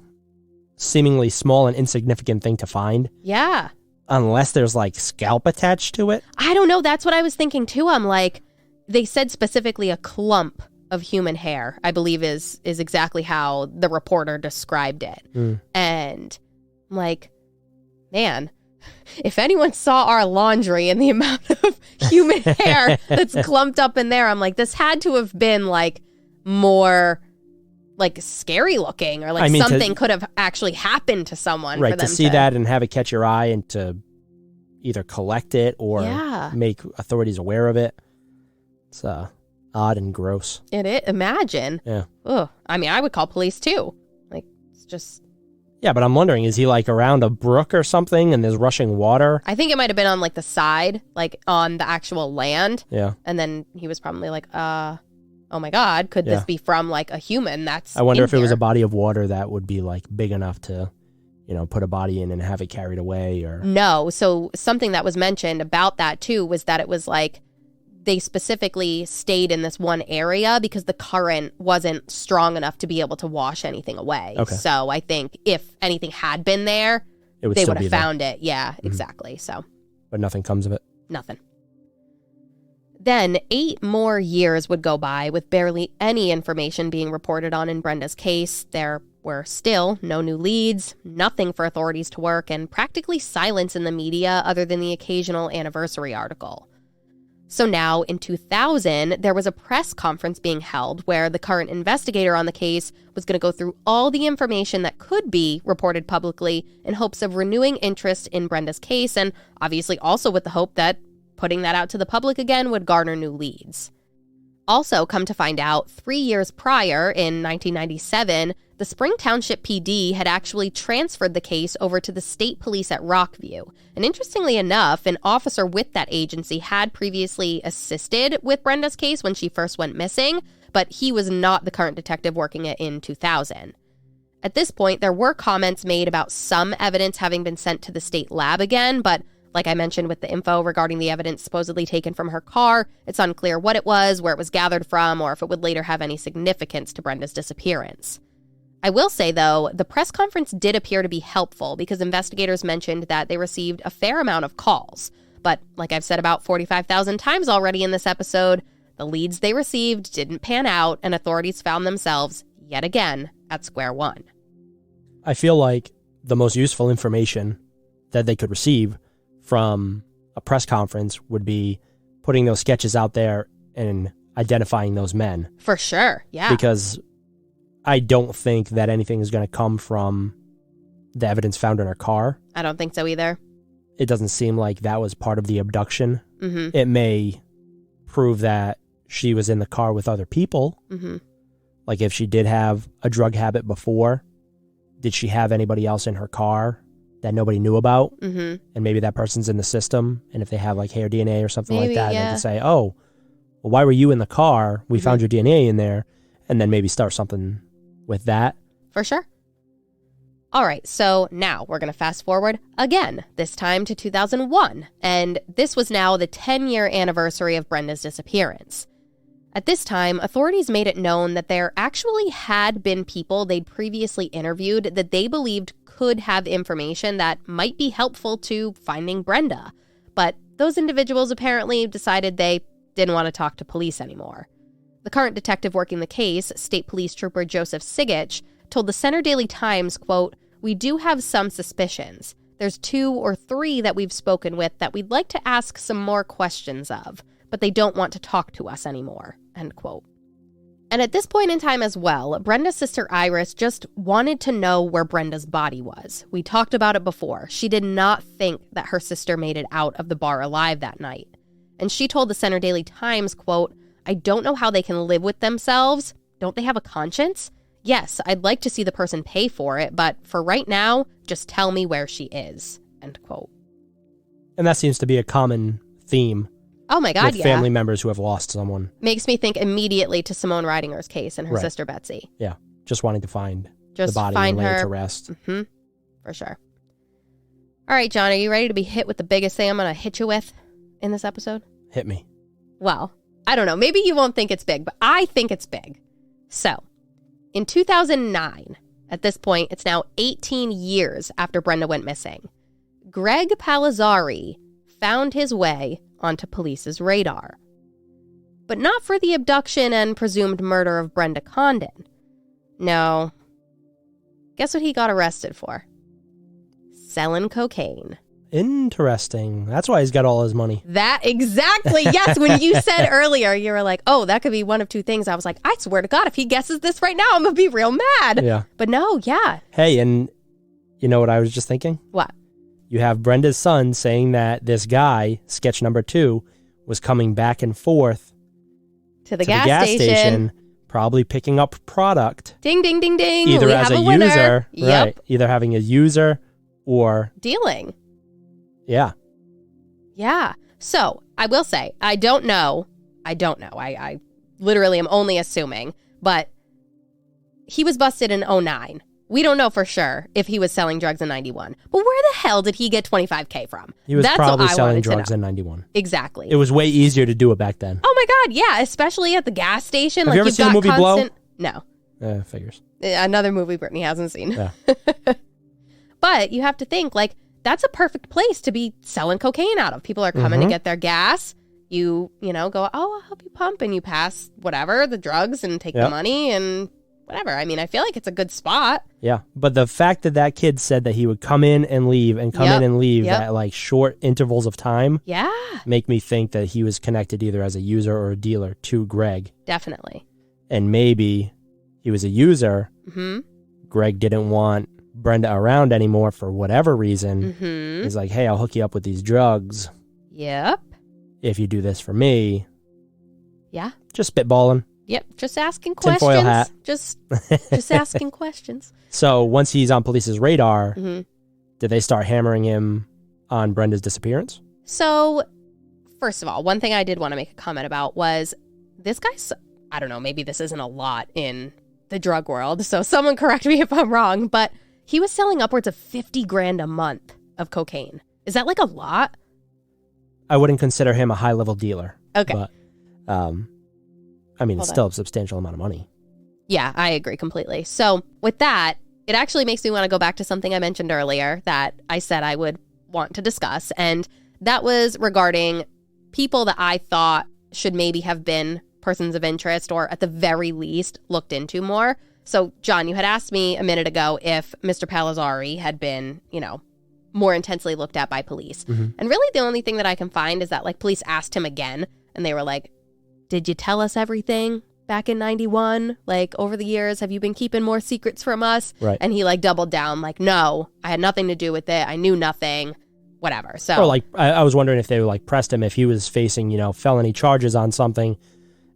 seemingly small and insignificant thing to find. Yeah. Unless there's, scalp attached to it. I don't know. That's what I was thinking, too. I'm like, they said specifically a clump of human hair, I believe is exactly how the reporter described it. And I'm like, man, if anyone saw our laundry and the amount of human hair that's clumped up in there, I'm like, this had to have been, more... scary looking or something could have actually happened to someone. Right, for them to see that and have it catch your eye and to either collect it or make authorities aware of it. It's odd and gross. It is. Imagine. Yeah. Ugh. I mean, I would call police too. It's just... Yeah, but I'm wondering, is he around a brook or something and there's rushing water? I think it might have been on the side, on the actual land. Yeah. And then he was probably oh my God, could this be from a human that's I wonder if it was a body of water that would be big enough to, put a body in and have it carried away or... No. So something that was mentioned about that too was that it was they specifically stayed in this one area because the current wasn't strong enough to be able to wash anything away. Okay. So I think if anything had been there, they would have found it. Yeah, exactly. So. But nothing comes of it? Nothing. Then 8 more years would go by with barely any information being reported on in Brenda's case. There were still no new leads, nothing for authorities to work, and practically silence in the media other than the occasional anniversary article. So now, in 2000, there was a press conference being held where the current investigator on the case was going to go through all the information that could be reported publicly in hopes of renewing interest in Brenda's case, and obviously also with the hope that putting that out to the public again would garner new leads. Also, come to find out, 3 years prior, in 1997, the Spring Township PD had actually transferred the case over to the state police at Rockview. And interestingly enough, an officer with that agency had previously assisted with Brenda's case when she first went missing, but he was not the current detective working it in 2000. At this point, there were comments made about some evidence having been sent to the state lab again, but like I mentioned with the info regarding the evidence supposedly taken from her car, it's unclear what it was, where it was gathered from, or if it would later have any significance to Brenda's disappearance. I will say, though, the press conference did appear to be helpful because investigators mentioned that they received a fair amount of calls. But like I've said about 45,000 times already in this episode, the leads they received didn't pan out, and authorities found themselves, yet again, at square one. I feel like the most useful information that they could receive from a press conference would be putting those sketches out there and identifying those men. For sure, yeah. Because I don't think that anything is going to come from the evidence found in her car. I don't think so either. It doesn't seem like that was part of the abduction. Mm-hmm. It may prove that she was in the car with other people. Mm-hmm. Like if she did have a drug habit before, did she have anybody else in her car that nobody knew about? Mm-hmm. And maybe that person's in the system, and if they have like hair DNA or something Maybe, like that, yeah. they can say, oh, well, why were you in the car? We found your DNA in there, and then maybe start something with that. For sure. All right, so now we're going to fast forward again, this time to 2001, and this was now the 10-year anniversary of Brenda's disappearance. At this time, authorities made it known that there actually had been people they'd previously interviewed that they believed could have information that might be helpful to finding Brenda. But those individuals apparently decided they didn't want to talk to police anymore. The current detective working the case, State Police Trooper Joseph Sigich, told the Center Daily Times, quote, "We do have some suspicions. There's 2 or 3 that we've spoken with that we'd like to ask some more questions of, but they don't want to talk to us anymore," end quote. And at this point in time as well, Brenda's sister Iris just wanted to know where Brenda's body was. We talked about it before. She did not think that her sister made it out of the bar alive that night. And she told the Center Daily Times, quote, "I don't know how they can live with themselves. Don't they have a conscience? Yes, I'd like to see the person pay for it, but for right now, just tell me where she is," end quote. And that seems to be a common theme. Oh my God, with family members who have lost someone. Makes me think immediately to Simone Ridinger's case and her Right. sister Betsy. Yeah, just wanting to find Just the body find and lay it her. to rest. Mm-hmm. For sure. All right, John, are you ready to be hit with the biggest thing I'm going to hit you with in this episode? Hit me. Well, I don't know. Maybe you won't think it's big, but I think it's big. So, in 2009, at this point, it's now 18 years after Brenda went missing, Greg Palazzari found his way onto police's radar. But not for the abduction and presumed murder of Brenda Condon. No. Guess what he got arrested for? Selling cocaine. Interesting. That's why he's got all his money. That exactly. Yes. When you said earlier, you were like, oh, that could be one of 2 things. I was like, I swear to God, if he guesses this right now, I'm going to be real mad. Yeah. But no, yeah. Hey, and you know what I was just thinking? What? You have Brenda's son saying that this guy, sketch number 2, was coming back and forth To the gas station. probably picking up product. Ding, ding, ding, ding. Either we as have a winner. user, Yep. right? Either having a user or Dealing. yeah. Yeah. So I will say, I don't know. I literally am only assuming, but he was busted in 2009. We don't know for sure if he was selling drugs in 91. But where the hell did he get $25,000 from? He was That's probably what I selling wanted to drugs know. in 91. Exactly. It was way easier to do it back then. Oh my God, yeah, especially at the gas station. Have you ever seen the movie Blow? No. Figures. Another movie Brittany hasn't seen. Yeah. But you have to think, like, that's a perfect place to be selling cocaine out of. People are coming to get their gas. You know, go, oh, I'll help you pump. And you pass whatever, the drugs, and take the money and whatever. I mean, I feel like it's a good spot. Yeah. But the fact that that kid said that he would come in and leave and come in and leave at like short intervals of time. Yeah. Make me think that he was connected either as a user or a dealer to Greg. Definitely. And maybe he was a user. Mm-hmm. Greg didn't want Brenda around anymore for whatever reason. Mm-hmm. He's like, hey, I'll hook you up with these drugs. Yep. If you do this for me. Yeah. Just spitballing. Yep. Just asking questions. Tinfoil hat. Just asking questions. So once he's on police's radar, Mm-hmm. did they start hammering him on Brenda's disappearance? So, first of all, one thing I did want to make a comment about was this guy's, I don't know, maybe this isn't a lot in the drug world, so someone correct me if I'm wrong, but he was selling upwards of $50,000 a month of cocaine. Is that like a lot? I wouldn't consider him a high-level dealer. Okay. But, I mean, it's still a substantial amount of money. Yeah, I agree completely. So with that, it actually makes me want to go back to something I mentioned earlier that I said I would want to discuss. And that was regarding people that I thought should maybe have been persons of interest or at the very least looked into more. So, John, you had asked me a minute ago if Mr. Palazzari had been, more intensely looked at by police. Mm-hmm. And really the only thing that I can find is that like police asked him again and they were like, did you tell us everything back in 91? Like over the years, have you been keeping more secrets from us? Right. And he like doubled down like, no, I had nothing to do with it. I knew nothing, whatever. So, or like, I was wondering if they like pressed him if he was facing, felony charges on something.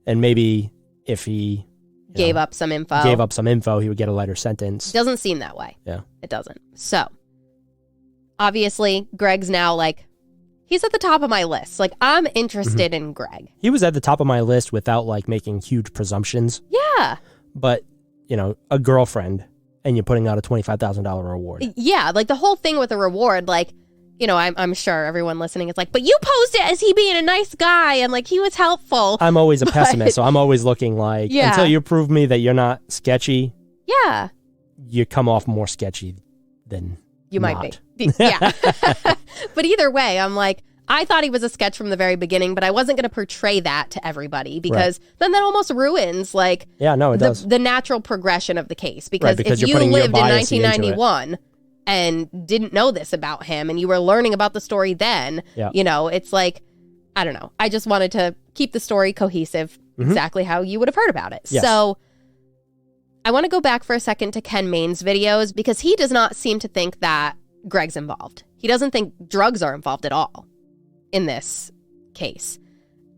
And maybe if he gave up some info, he would get a lighter sentence. Doesn't seem that way. Yeah. It doesn't. So obviously Greg's now like, he's at the top of my list. Like, I'm interested in Greg. He was at the top of my list without, like, making huge presumptions. Yeah. But, a girlfriend, and you're putting out a $25,000 reward. Yeah, like, the whole thing with the reward, like, I'm sure everyone listening is like, but you posed it as he being a nice guy, and, like, he was helpful. I'm always a pessimist, so I'm always looking like, until you prove me that you're not sketchy, yeah, you come off more sketchy than you not. might be. Yeah. But either way, I'm like, I thought he was a sketch from the very beginning, but I wasn't going to portray that to everybody because then that almost ruins like the natural progression of the case. Because if you lived in 1991 and didn't know this about him and you were learning about the story then, it's like, I don't know. I just wanted to keep the story cohesive exactly how you would have heard about it. Yes. So I want to go back for a second to Ken Main's videos because he does not seem to think that Greg's involved. He doesn't think drugs are involved at all in this case.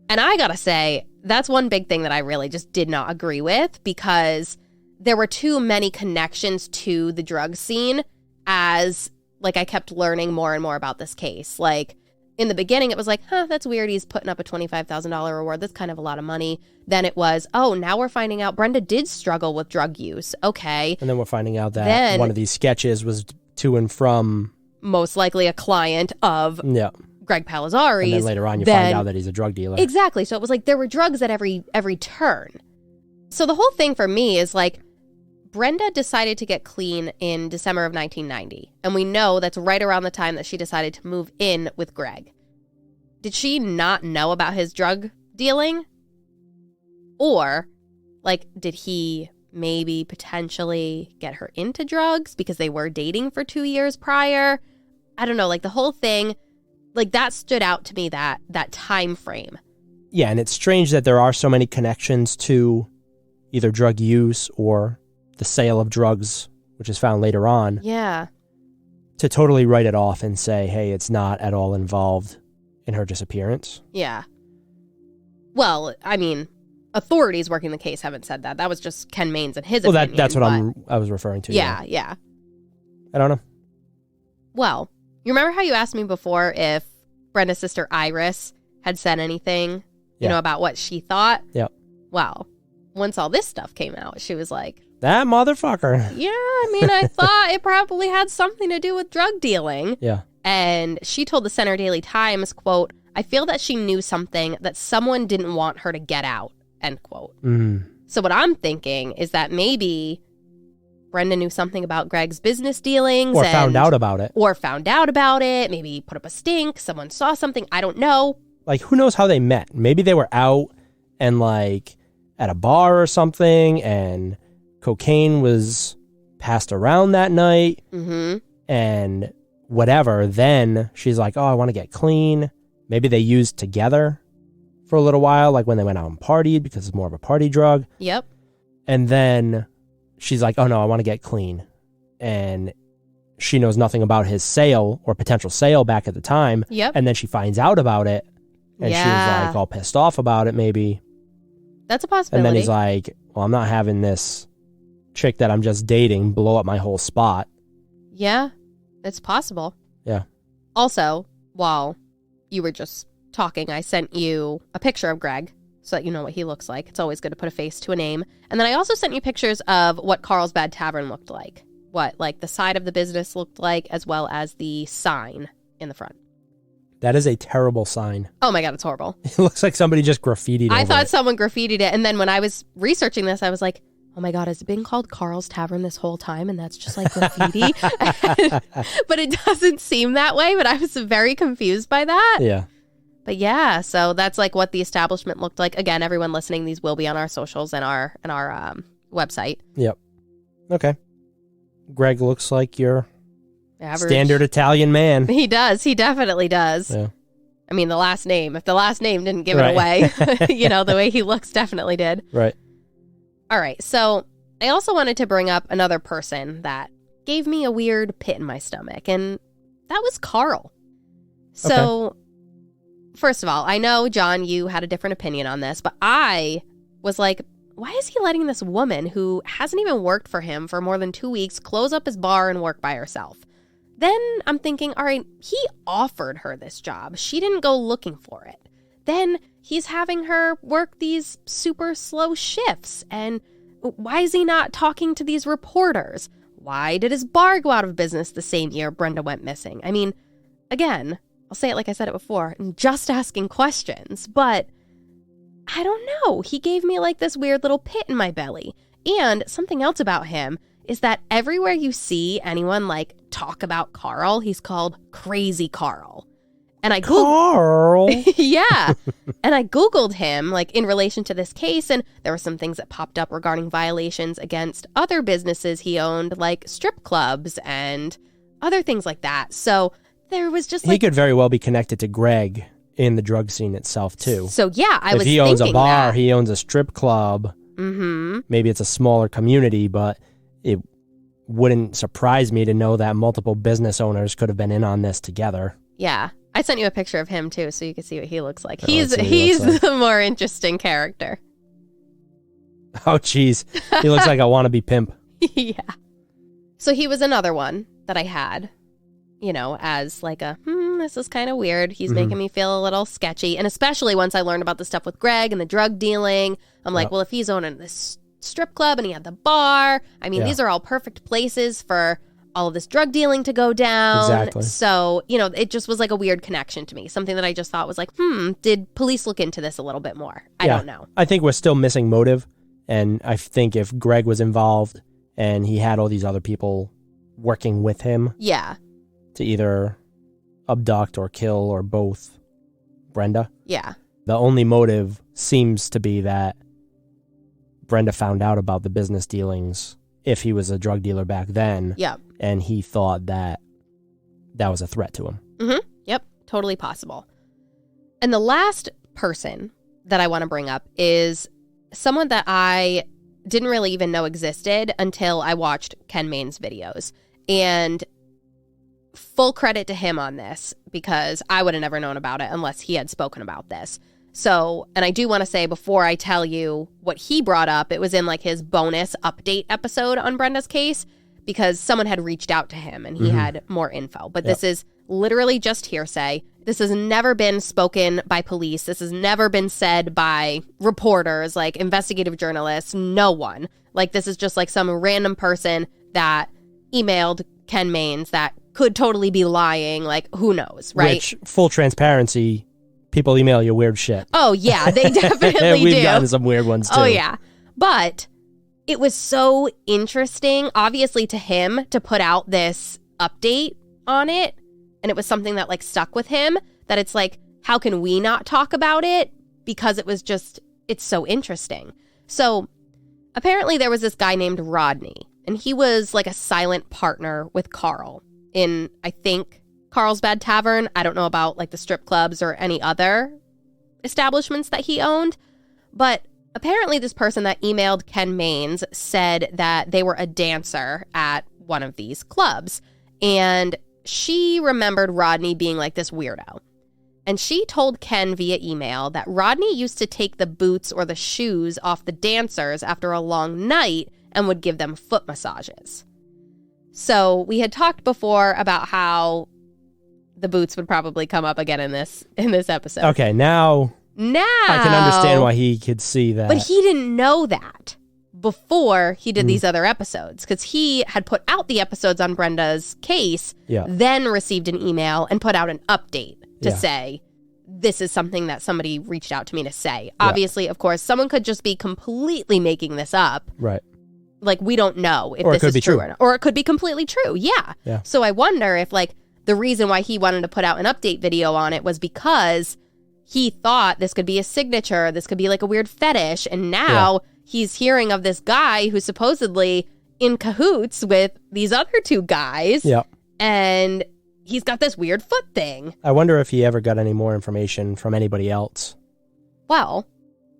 And I gotta say, that's one big thing that I really just did not agree with because there were too many connections to the drug scene as, like, I kept learning more and more about this case. Like, in the beginning, it was like, that's weird. He's putting up a $25,000 reward. That's kind of a lot of money. Then it was, now we're finding out Brenda did struggle with drug use. Okay. And then we're finding out that one of these sketches was to and from most likely a client of Greg Palazzari's. And then later on you find out that he's a drug dealer. Exactly. So it was like there were drugs at every turn. So the whole thing for me is like Brenda decided to get clean in December of 1990. And we know that's right around the time that she decided to move in with Greg. Did she not know about his drug dealing? Or like did he maybe potentially get her into drugs because they were dating for 2 years prior? I don't know, like the whole thing, like that stood out to me, that time frame. Yeah, and it's strange that there are so many connections to either drug use or the sale of drugs, which is found later on. Yeah. To totally write it off and say, hey, it's not at all involved in her disappearance. Yeah. Well, I mean, authorities working the case haven't said that. That was just Ken Main's and his opinion. That's what I was referring to. Yeah. I don't know. Well, you remember how you asked me before if Brenda's sister Iris had said anything, about what she thought? Yep. Well, once all this stuff came out, she was like, that motherfucker. Yeah, I mean, I thought it probably had something to do with drug dealing. Yeah. And she told the Center Daily Times, quote, I feel that she knew something that someone didn't want her to get out, end quote. Mm. So what I'm thinking is that maybe Brenda knew something about Greg's business dealings. Or found out about it. Maybe put up a stink. Someone saw something. I don't know. Like, who knows how they met? Maybe they were out and, like, at a bar or something, and cocaine was passed around that night and whatever. Then she's like, oh, I want to get clean. Maybe they used together for a little while, like when they went out and partied, because it's more of a party drug. Yep. And then she's like, oh no, I want to get clean. And she knows nothing about his sale or potential sale back at the time. Yep. And then she finds out about it. And she was like all pissed off about it, maybe. That's a possibility. And then he's like, well, I'm not having this chick that I'm just dating blow up my whole spot. Yeah, it's possible. Yeah. Also, while you were just talking, I sent you a picture of Greg so that you know what he looks like. It's always good to put a face to a name. And then I also sent you pictures of what Carl's Bad Tavern looked like. What, like the side of the business looked like, as well as the sign in the front. That is a terrible sign. Oh my God, it's horrible. It looks like somebody just graffitied I over thought it. someone graffitied it. And then when I was researching this, I was like, oh my God, has it been called Carl's Tavern this whole time? And that's just like graffiti? But it doesn't seem that way. But I was very confused by that. Yeah. But yeah, so that's like what the establishment looked like. Again, everyone listening, these will be on our socials and our website. Yep. Okay. Greg looks like your Average. Standard Italian man. He does. He definitely does. Yeah. I mean, the last name. If the last name didn't give it away, the way he looks definitely did. Right. All right. So I also wanted to bring up another person that gave me a weird pit in my stomach, and that was Carl. So, First of all, I know, John, you had a different opinion on this, but I was like, why is he letting this woman who hasn't even worked for him for more than 2 weeks close up his bar and work by herself? Then I'm thinking, all right, he offered her this job. She didn't go looking for it. Then he's having her work these super slow shifts. And why is he not talking to these reporters? Why did his bar go out of business the same year Brenda went missing? I mean, again, I'll say it like I said it before, I'm just asking questions, but I don't know. He gave me like this weird little pit in my belly. And something else about him is that everywhere you see anyone like talk about Carl, he's called Crazy Carl. And I Carl. Yeah. And I Googled him like in relation to this case, and there were some things that popped up regarding violations against other businesses he owned, like strip clubs and other things like that. So there was just like, he could very well be connected to Greg in the drug scene itself too. So yeah, I was if he owns a bar, that. he owns a strip club. Mm-hmm. Maybe it's a smaller community, but it wouldn't surprise me to know that multiple business owners could have been in on this together. Yeah. I sent you a picture of him too, so you can see what he looks like. Oh, He's the more interesting character. Oh, geez. He looks like a wannabe pimp. Yeah. So he was another one that I had, as like a, this is kind of weird. He's making me feel a little sketchy. And especially once I learned about the stuff with Greg and the drug dealing, I'm like, well, if he's owning this strip club and he had the bar, I mean, these are all perfect places for all of this drug dealing to go down. Exactly. So, it just was like a weird connection to me. Something that I just thought was like, did police look into this a little bit more? I don't know. I think we're still missing motive. And I think if Greg was involved and he had all these other people working with him. Yeah. To either abduct or kill or both Brenda. Yeah. The only motive seems to be that Brenda found out about the business dealings if he was a drug dealer back then. Yep. And he thought that was a threat to him. Mm-hmm. Yep. Totally possible. And the last person that I want to bring up is someone that I didn't really even know existed until I watched Ken Main's videos. And full credit to him on this, because I would have never known about it unless he had spoken about this. So, and I do want to say before I tell you what he brought up, it was in like his bonus update episode on Brenda's case, because someone had reached out to him and he had more info. But this is literally just hearsay. This has never been spoken by police. This has never been said by reporters, like investigative journalists, no one. Like this is just like some random person that emailed Ken Mains that could totally be lying. Like who knows, right? Which, full transparency, people email you weird shit. Oh, yeah, they definitely do. We've gotten some weird ones, too. Oh, yeah. But it was so interesting, obviously, to him to put out this update on it. And it was something that, like, stuck with him, that it's like, how can we not talk about it? Because it was just, it's so interesting. So apparently there was this guy named Rodney, and he was like a silent partner with Carl in, I think, Carlsbad Tavern. I don't know about like the strip clubs or any other establishments that he owned, but apparently this person that emailed Ken Maines said that they were a dancer at one of these clubs, and she remembered Rodney being like this weirdo. And she told Ken via email that Rodney used to take the boots or the shoes off the dancers after a long night and would give them foot massages. So we had talked before about how the boots would probably come up again in this episode. Okay, now I can understand why he could see that. But he didn't know that before he did these other episodes, because he had put out the episodes on Brenda's case, then received an email and put out an update to say, this is something that somebody reached out to me to say. Obviously, of course, someone could just be completely making this up. Right. Like, we don't know if this is true or not. Or it could be completely true. Yeah. So I wonder if, like, the reason why he wanted to put out an update video on it was because he thought this could be a signature, this could be like a weird fetish, and now he's hearing of this guy who's supposedly in cahoots with these other two guys, and he's got this weird foot thing. I wonder if he ever got any more information from anybody else. Well,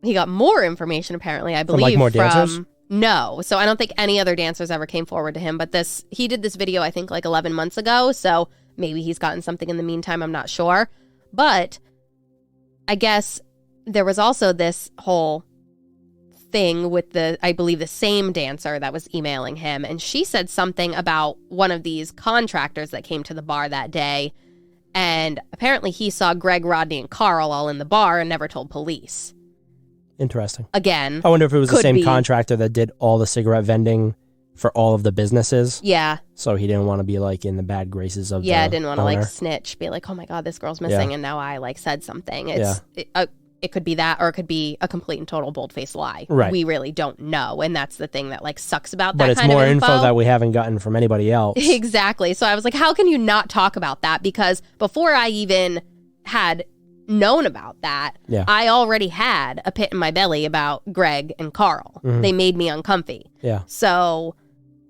he got more information, apparently, I believe. From, like, more dancers? No. So I don't think any other dancers ever came forward to him, but he did this video, I think, like 11 months ago, so maybe he's gotten something in the meantime, I'm not sure. But I guess there was also this whole thing with I believe the same dancer that was emailing him, and she said something about one of these contractors that came to the bar that day, and apparently he saw Greg, Rodney, and Carl all in the bar and never told police. Interesting. Again, I wonder if it was the same contractor that did all the cigarette vending for all of the businesses. Yeah. So he didn't want to be like in the bad graces of the didn't want to like snitch, be like, oh my God, this girl's missing, and now I like said something. It could be that, or it could be a complete and total bold-faced lie. Right. We really don't know, and that's the thing that like sucks about that kind of info. But it's more info that we haven't gotten from anybody else. Exactly. So I was like, how can you not talk about that? Because before I even had known about that, I already had a pit in my belly about Greg and Carl. They made me uncomfy. Yeah. So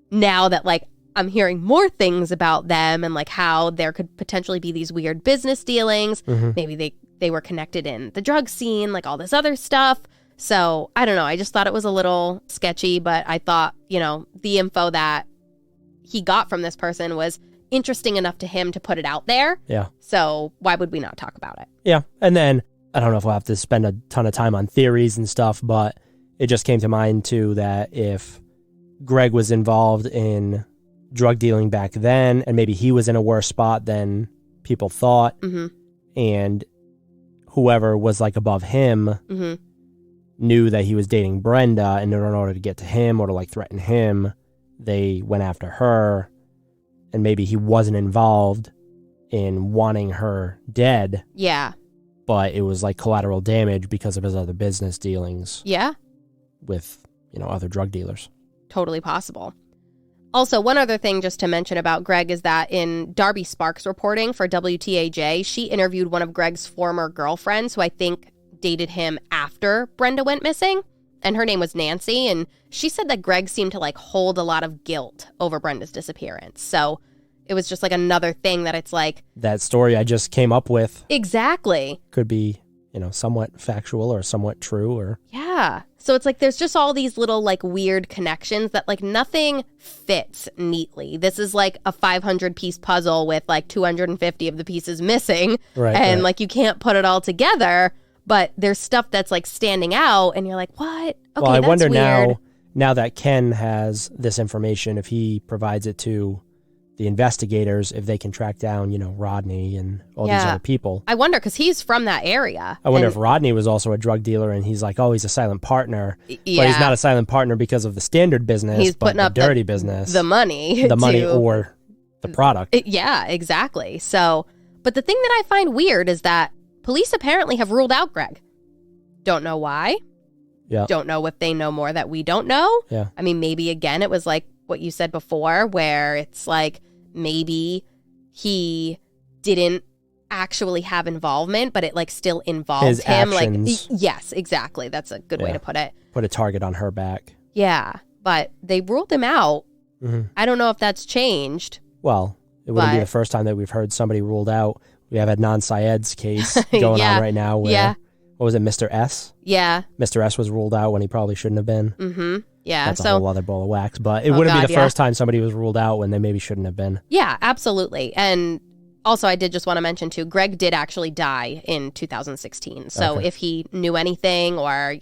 now that like I'm hearing more things about them and like how there could potentially be these weird business dealings, maybe they were connected in the drug scene, like all this other stuff. So I don't know. I just thought it was a little sketchy, but I thought, the info that he got from this person was interesting enough to him to put it out there. Yeah. So why would we not talk about it? Yeah. And then I don't know if we'll have to spend a ton of time on theories and stuff, but it just came to mind too that if Greg was involved in drug dealing back then, and maybe he was in a worse spot than people thought, and whoever was like above him knew that he was dating Brenda, and in order to get to him or to like threaten him, they went after her, and maybe he wasn't involved in wanting her dead. Yeah. But it was like collateral damage because of his other business dealings. Yeah. With, other drug dealers. Totally possible. Also, one other thing just to mention about Greg is that in Darby Sparks' reporting for WTAJ, she interviewed one of Greg's former girlfriends, who I think dated him after Brenda went missing, and her name was Nancy, and she said that Greg seemed to like hold a lot of guilt over Brenda's disappearance. So it was just like another thing that it's like... That story I just came up with. Exactly. Could be, somewhat factual or somewhat true or... Yeah. So it's like there's just all these little like weird connections that like nothing fits neatly. This is like a 500-piece puzzle with like 250 of the pieces missing. Right. And like you can't put it all together, but there's stuff that's like standing out and you're like, what? Okay, well, I that's wonder weird. now that Ken has this information, if he provides it to the investigators, if they can track down, Rodney and all these other people. I wonder, because he's from that area. I wonder if Rodney was also a drug dealer and he's like, oh, he's a silent partner. Yeah. But he's not a silent partner because of the standard business, he's but putting the up dirty business. The money. The money or the product. Yeah, exactly. So, but the thing that I find weird is that police apparently have ruled out Greg. Don't know why. Yeah. Don't know if they know more that we don't know. Yeah. I mean, maybe again, it was like what you said before, where it's like maybe he didn't actually have involvement, but it like still involved his him. Actions. Like, yes, exactly. That's a good way to put it. Put a target on her back. Yeah, but they ruled him out. Mm-hmm. I don't know if that's changed. Well, it wouldn't be the first time that we've heard somebody ruled out. We have Adnan Syed's case going on right now where, what was it, Mr. S? Yeah. Mr. S was ruled out when he probably shouldn't have been. Mm-hmm. Yeah. That's a whole other ball of wax. But it wouldn't be the first time somebody was ruled out when they maybe shouldn't have been. Yeah, absolutely. And also, I did just want to mention, too, Greg did actually die in 2016. So if he knew anything or,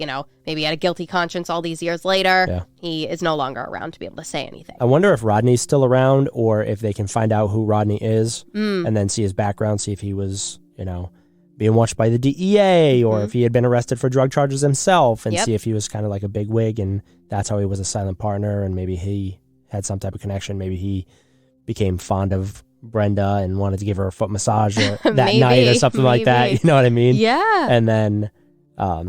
maybe had a guilty conscience all these years later, he is no longer around to be able to say anything. I wonder if Rodney's still around or if they can find out who Rodney is and then see his background, see if he was, being watched by the DEA or if he had been arrested for drug charges himself and see if he was kind of like a bigwig and that's how he was a silent partner and maybe he had some type of connection. Maybe he became fond of Brenda and wanted to give her a foot massage that night or something like that. You know what I mean? Yeah. And then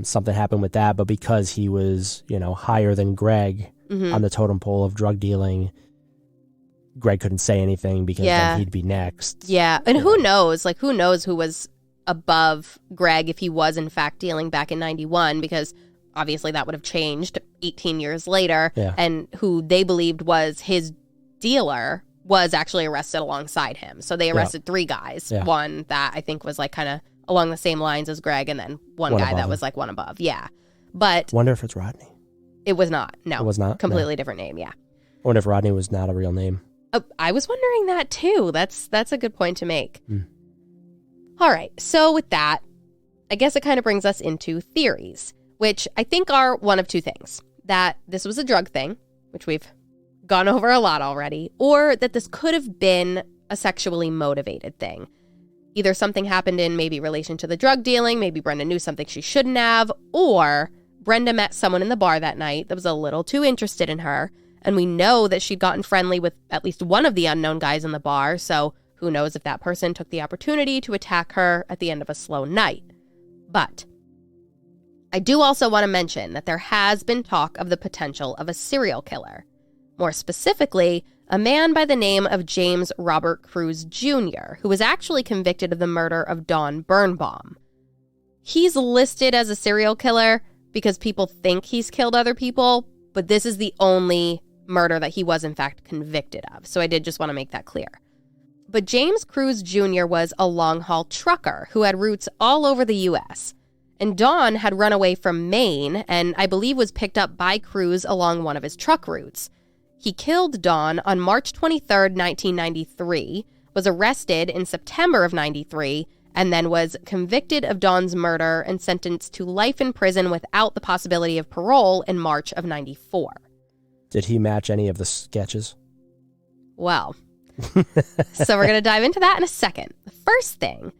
something happened with that. But because he was, higher than Greg on the totem pole of drug dealing, Greg couldn't say anything because then he'd be next. Yeah. And who knows? Like, who knows who was above Greg if he was, in fact, dealing back in 91? Because obviously that would have changed 18 years later. Yeah. And who they believed was his dealer was actually arrested alongside him. So they arrested 3 guys. Yeah. One that I think was like kind of along the same lines as Greg, and then one guy that was like one above. Yeah. But wonder if it's Rodney. It was not. No. It was not? Completely different name, yeah. I wonder if Rodney was not a real name. I was wondering that too. That's a good point to make. All right. So with that, I guess it kind of brings us into theories, which I think are one of 2 things. That this was a drug thing, which we've gone over a lot already, or that this could have been a sexually motivated thing. Either something happened in maybe relation to the drug dealing, maybe Brenda knew something she shouldn't have, or Brenda met someone in the bar that night that was a little too interested in her, and we know that she'd gotten friendly with at least one of the unknown guys in the bar, so who knows if that person took the opportunity to attack her at the end of a slow night. But I do also want to mention that there has been talk of the potential of a serial killer. More specifically, a man by the name of James Robert Cruz Jr., who was actually convicted of the murder of Dawn Birnbaum. He's listed as a serial killer because people think he's killed other people, but this is the only murder that he was in fact convicted of. So I did just want to make that clear. But James Cruz Jr. was a long-haul trucker who had roots all over the U.S., and Dawn had run away from Maine and I believe was picked up by Cruz along one of his truck routes. He killed Dawn on March 23rd, 1993, was arrested in September of 93, and then was convicted of Dawn's murder and sentenced to life in prison without the possibility of parole in March of 94. Did he match any of the sketches? Well, so we're going to dive into that in a second. The first thing,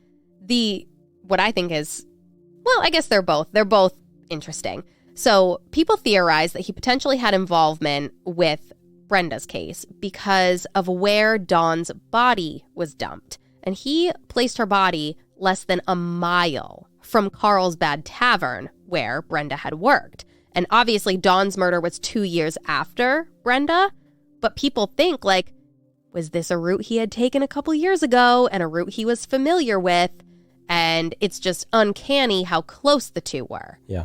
what I think is, well, I guess they're both interesting. So people theorize that he potentially had involvement with Brenda's case because of where Dawn's body was dumped. And he placed her body less than a mile from Carlsbad Tavern, where Brenda had worked. And obviously Dawn's murder was 2 years after Brenda, but people think, like, was this a route he had taken a couple years ago and a route he was familiar with? And it's just uncanny how close the two were. Yeah.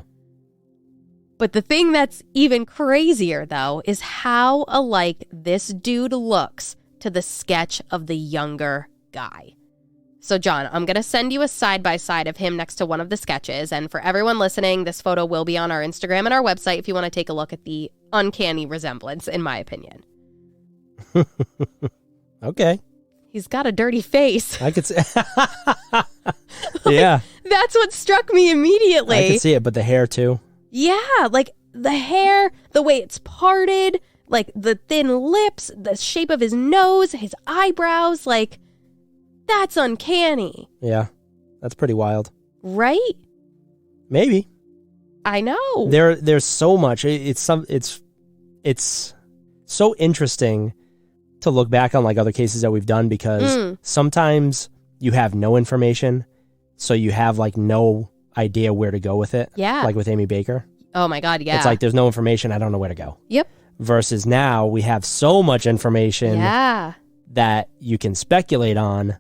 But the thing that's even crazier, though, is how alike this dude looks to the sketch of the younger guy. So, John, I'm going to send you a side-by-side of him next to one of the sketches. And for everyone listening, this photo will be on our Instagram and our website if you want to take a look at the uncanny resemblance, in my opinion. Okay. He's got a dirty face. I could see. Yeah. That's what struck me immediately. I could see it, but the hair, too. Yeah, like the hair, the way it's parted, like the thin lips, the shape of his nose, his eyebrows, like, that's uncanny. Yeah, that's pretty wild. Right? Maybe. I know. There's so much. It's so interesting to look back on like other cases that we've done because sometimes you have no information, so you have like no idea where to go with it. Yeah. Like with Amy Baker. Oh my God, yeah. It's like there's no information, I don't know where to go. Yep. Versus now we have so much information that you can speculate on.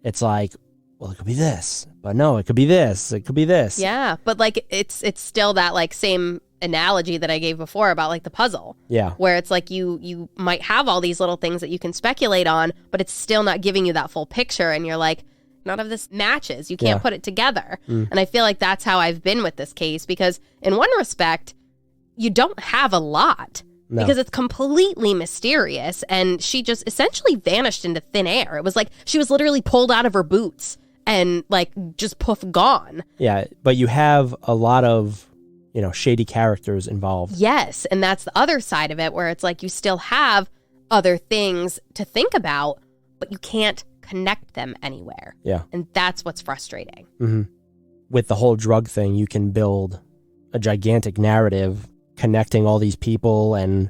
It's like, well, it could be this, but no, it could be this, it could be this. Yeah, but like it's still that like same analogy that I gave before about like the puzzle. Yeah. Where it's like you might have all these little things that you can speculate on, but it's still not giving you that full picture. And you're like, none of this matches. You can't put it together. And I feel like that's how I've been with this case, because in one respect, you don't have a lot. No. Because it's completely mysterious. And she just essentially vanished into thin air. It was like she was literally pulled out of her boots and like just poof, gone. Yeah, but you have a lot of, shady characters involved. Yes, and that's the other side of it, where it's like you still have other things to think about, but you can't connect them anywhere. Yeah. And that's what's frustrating. Mm-hmm. With the whole drug thing, you can build a gigantic narrative connecting all these people and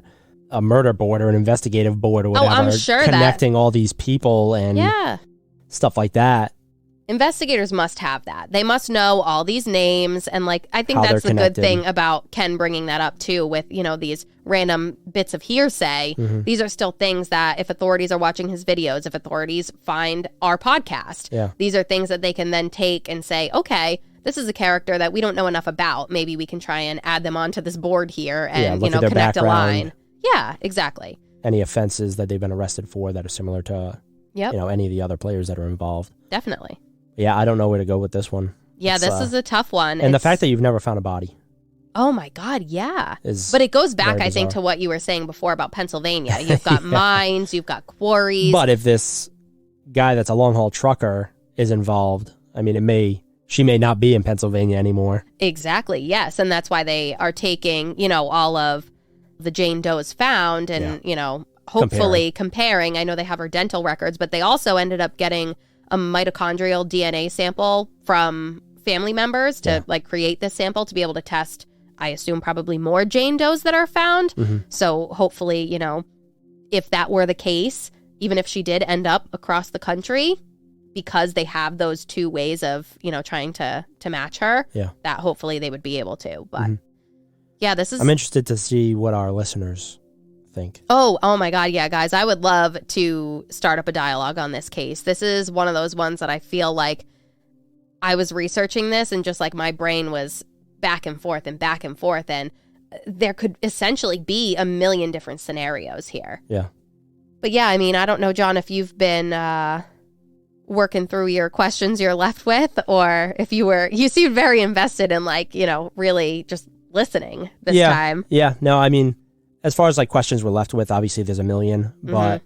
a murder board or an investigative board or whatever. I'm sure connecting all these people and stuff like that. Investigators must have that. They must know all these names, and like I think that's the good thing about Ken bringing that up too with, these random bits of hearsay. Mm-hmm. These are still things that if authorities are watching his videos, if authorities find our podcast, these are things that they can then take and say, okay, this is a character that we don't know enough about. Maybe we can try and add them onto this board here and, connect background, a line. Yeah, exactly. Any offenses that they've been arrested for that are similar to, any of the other players that are involved. Definitely. Yeah, I don't know where to go with this one. Yeah, this is a tough one. And the fact that you've never found a body. Oh my God, yeah. But it goes back, I think, to what you were saying before about Pennsylvania. You've got mines, you've got quarries. But if this guy that's a long-haul trucker is involved, I mean, she may not be in Pennsylvania anymore. Exactly, yes. And that's why they are taking, all of the Jane Does found and, hopefully comparing. I know they have her dental records, but they also ended up getting a mitochondrial DNA sample from family members to create this sample to be able to test, I assume, probably more Jane Does that are found. Mm-hmm. So hopefully, if that were the case, even if she did end up across the country, because they have those two ways of, trying to match her, that hopefully they would be able to. But I'm interested to see what our listeners think. Oh my God. Yeah, guys, I would love to start up a dialogue on this case. This is one of those ones that I feel like I was researching this and just like my brain was back and forth and there could essentially be a million different scenarios here. Yeah. But yeah, I don't know, John, if you've been working through your questions you're left with, or if you seemed very invested in really just listening this time. Yeah. No, as far as questions we're left with, obviously there's a million, but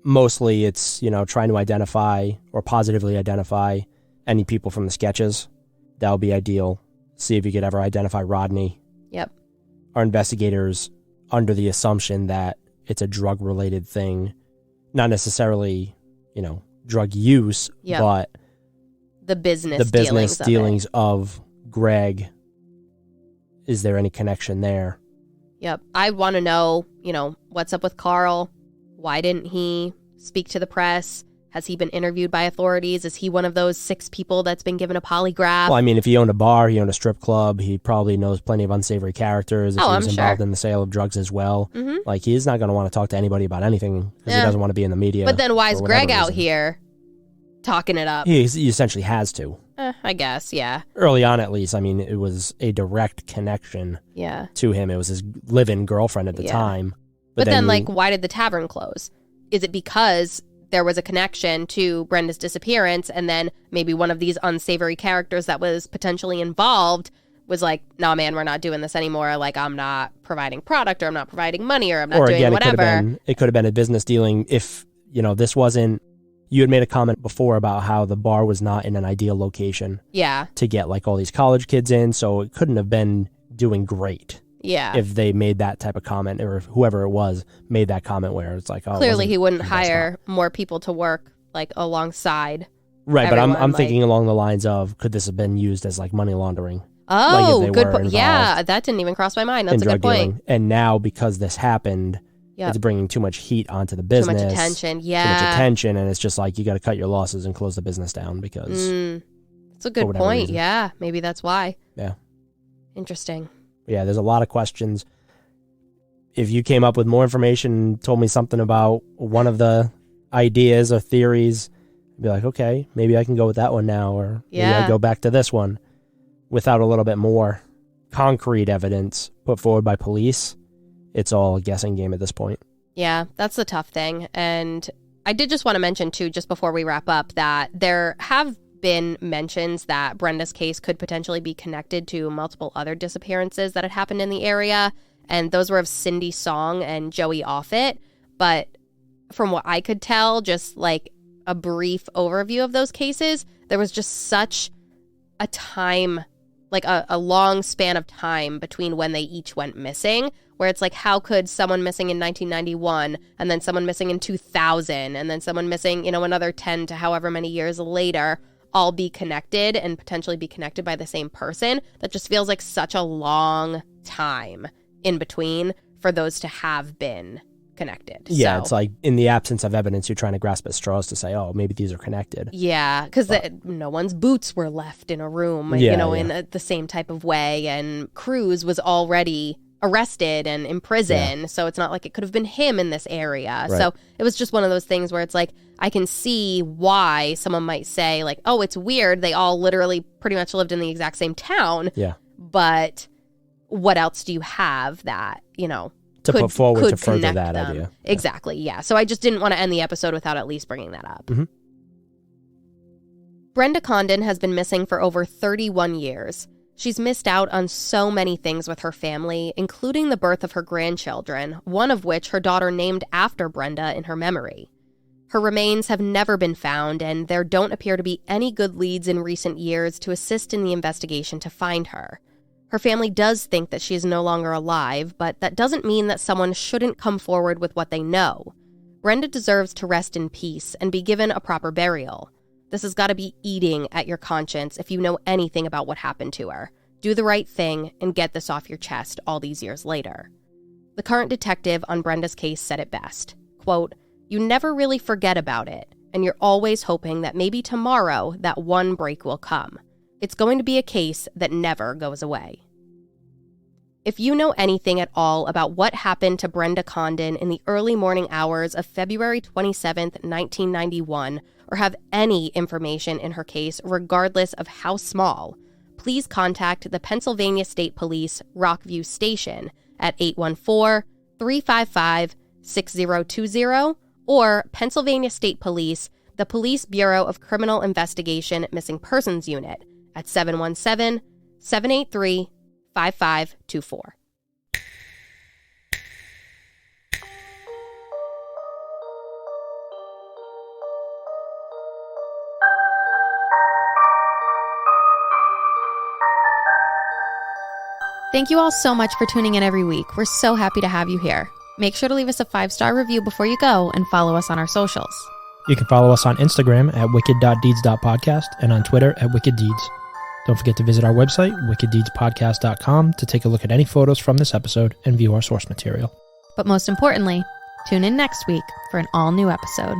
mostly it's, trying to identify or positively identify any people from the sketches. That would be ideal. See if you could ever identify Rodney. Yep. Our investigators, under the assumption that it's a drug-related thing, not necessarily, drug use, but the business dealings of Greg. Is there any connection there? Yep. I want to know, what's up with Carl? Why didn't he speak to the press? Has he been interviewed by authorities? Is he one of those 6 people that's been given a polygraph? Well, if he owned a bar, he owned a strip club, he probably knows plenty of unsavory characters. If he was involved in the sale of drugs as well. Mm-hmm. He's not going to want to talk to anybody about anything because he doesn't want to be in the media. But then why is Greg out here talking it up? He essentially has to. I guess, yeah. Early on, at least, it was a direct connection to him. It was his live-in girlfriend at the time. But then why did the tavern close? Is it because there was a connection to Brenda's disappearance, and then maybe one of these unsavory characters that was potentially involved was like, nah, man, we're not doing this anymore. I'm not providing product, or I'm not providing money, or I'm not doing whatever. It could have been a business dealing if, this wasn't... You had made a comment before about how the bar was not in an ideal location. Yeah. To get all these college kids in, so it couldn't have been doing great. Yeah. If they made that type of comment, or if whoever it was made that comment where it's like, oh, clearly he wouldn't hire more people to work alongside. Right, everyone, but I'm thinking along the lines of, could this have been used as money laundering? Oh, good point. Yeah, that didn't even cross my mind. That's a good point. Dealing. And now because this happened, it's bringing too much heat onto the business. Too much attention, yeah. Too much attention, and it's just you got to cut your losses and close the business down because... It's a good point, yeah. Maybe that's why. Yeah. Interesting. Yeah, there's a lot of questions. If you came up with more information and told me something about one of the ideas or theories, I'd be like, okay, maybe I can go with that one now, or maybe I go back to this one without a little bit more concrete evidence put forward by police, it's all a guessing game at this point. Yeah, that's the tough thing. And I did just want to mention, too, just before we wrap up, that there have been mentions that Brenda's case could potentially be connected to multiple other disappearances that had happened in the area. And those were of Cindy Song and Joey Offit. But from what I could tell, just like a brief overview of those cases, there was just such a time, like a long span of time between when they each went missing, where it's like, how could someone missing in 1991 and then someone missing in 2000 and then someone missing, another 10 to however many years later all be connected and potentially be connected by the same person? That just feels like such a long time in between for those to have been connected. Yeah, so, it's like in the absence of evidence, you're trying to grasp at straws to say, oh, maybe these are connected. Yeah, because no one's boots were left in a room, in the same type of way. And Cruz was already arrested and in prison. Yeah. So it's not like it could have been him in this area. Right. So it was just one of those things where it's like, I can see why someone might say like, oh, it's weird. They all literally pretty much lived in the exact same town. Yeah. But what else do you have that, to put forward to further connect that them. idea. Exactly, yeah. So I just didn't want to end the episode without at least bringing that up. Mm-hmm. Brenda Condon has been missing for over 31 years. She's missed out on so many things with her family, including the birth of her grandchildren, one of which her daughter named after Brenda in her memory. Her remains have never been found, and there don't appear to be any good leads in recent years to assist in the investigation to find her. Her family does think that she is no longer alive, but that doesn't mean that someone shouldn't come forward with what they know. Brenda deserves to rest in peace and be given a proper burial. This has got to be eating at your conscience if you know anything about what happened to her. Do the right thing and get this off your chest all these years later. The current detective on Brenda's case said it best. Quote, "You never really forget about it, and you're always hoping that maybe tomorrow that one break will come. It's going to be a case that never goes away." If you know anything at all about what happened to Brenda Condon in the early morning hours of February 27th, 1991, or have any information in her case, regardless of how small, please contact the Pennsylvania State Police Rockview Station at 814-355-6020 or Pennsylvania State Police, the Police Bureau of Criminal Investigation Missing Persons Unit at 717-783-5524. Thank you all so much for tuning in every week. We're so happy to have you here. Make sure to leave us a 5-star review before you go and follow us on our socials. You can follow us on Instagram at wicked.deeds.podcast and on Twitter at wickeddeeds. Don't forget to visit our website, wickeddeedspodcast.com, to take a look at any photos from this episode and view our source material. But most importantly, tune in next week for an all-new episode.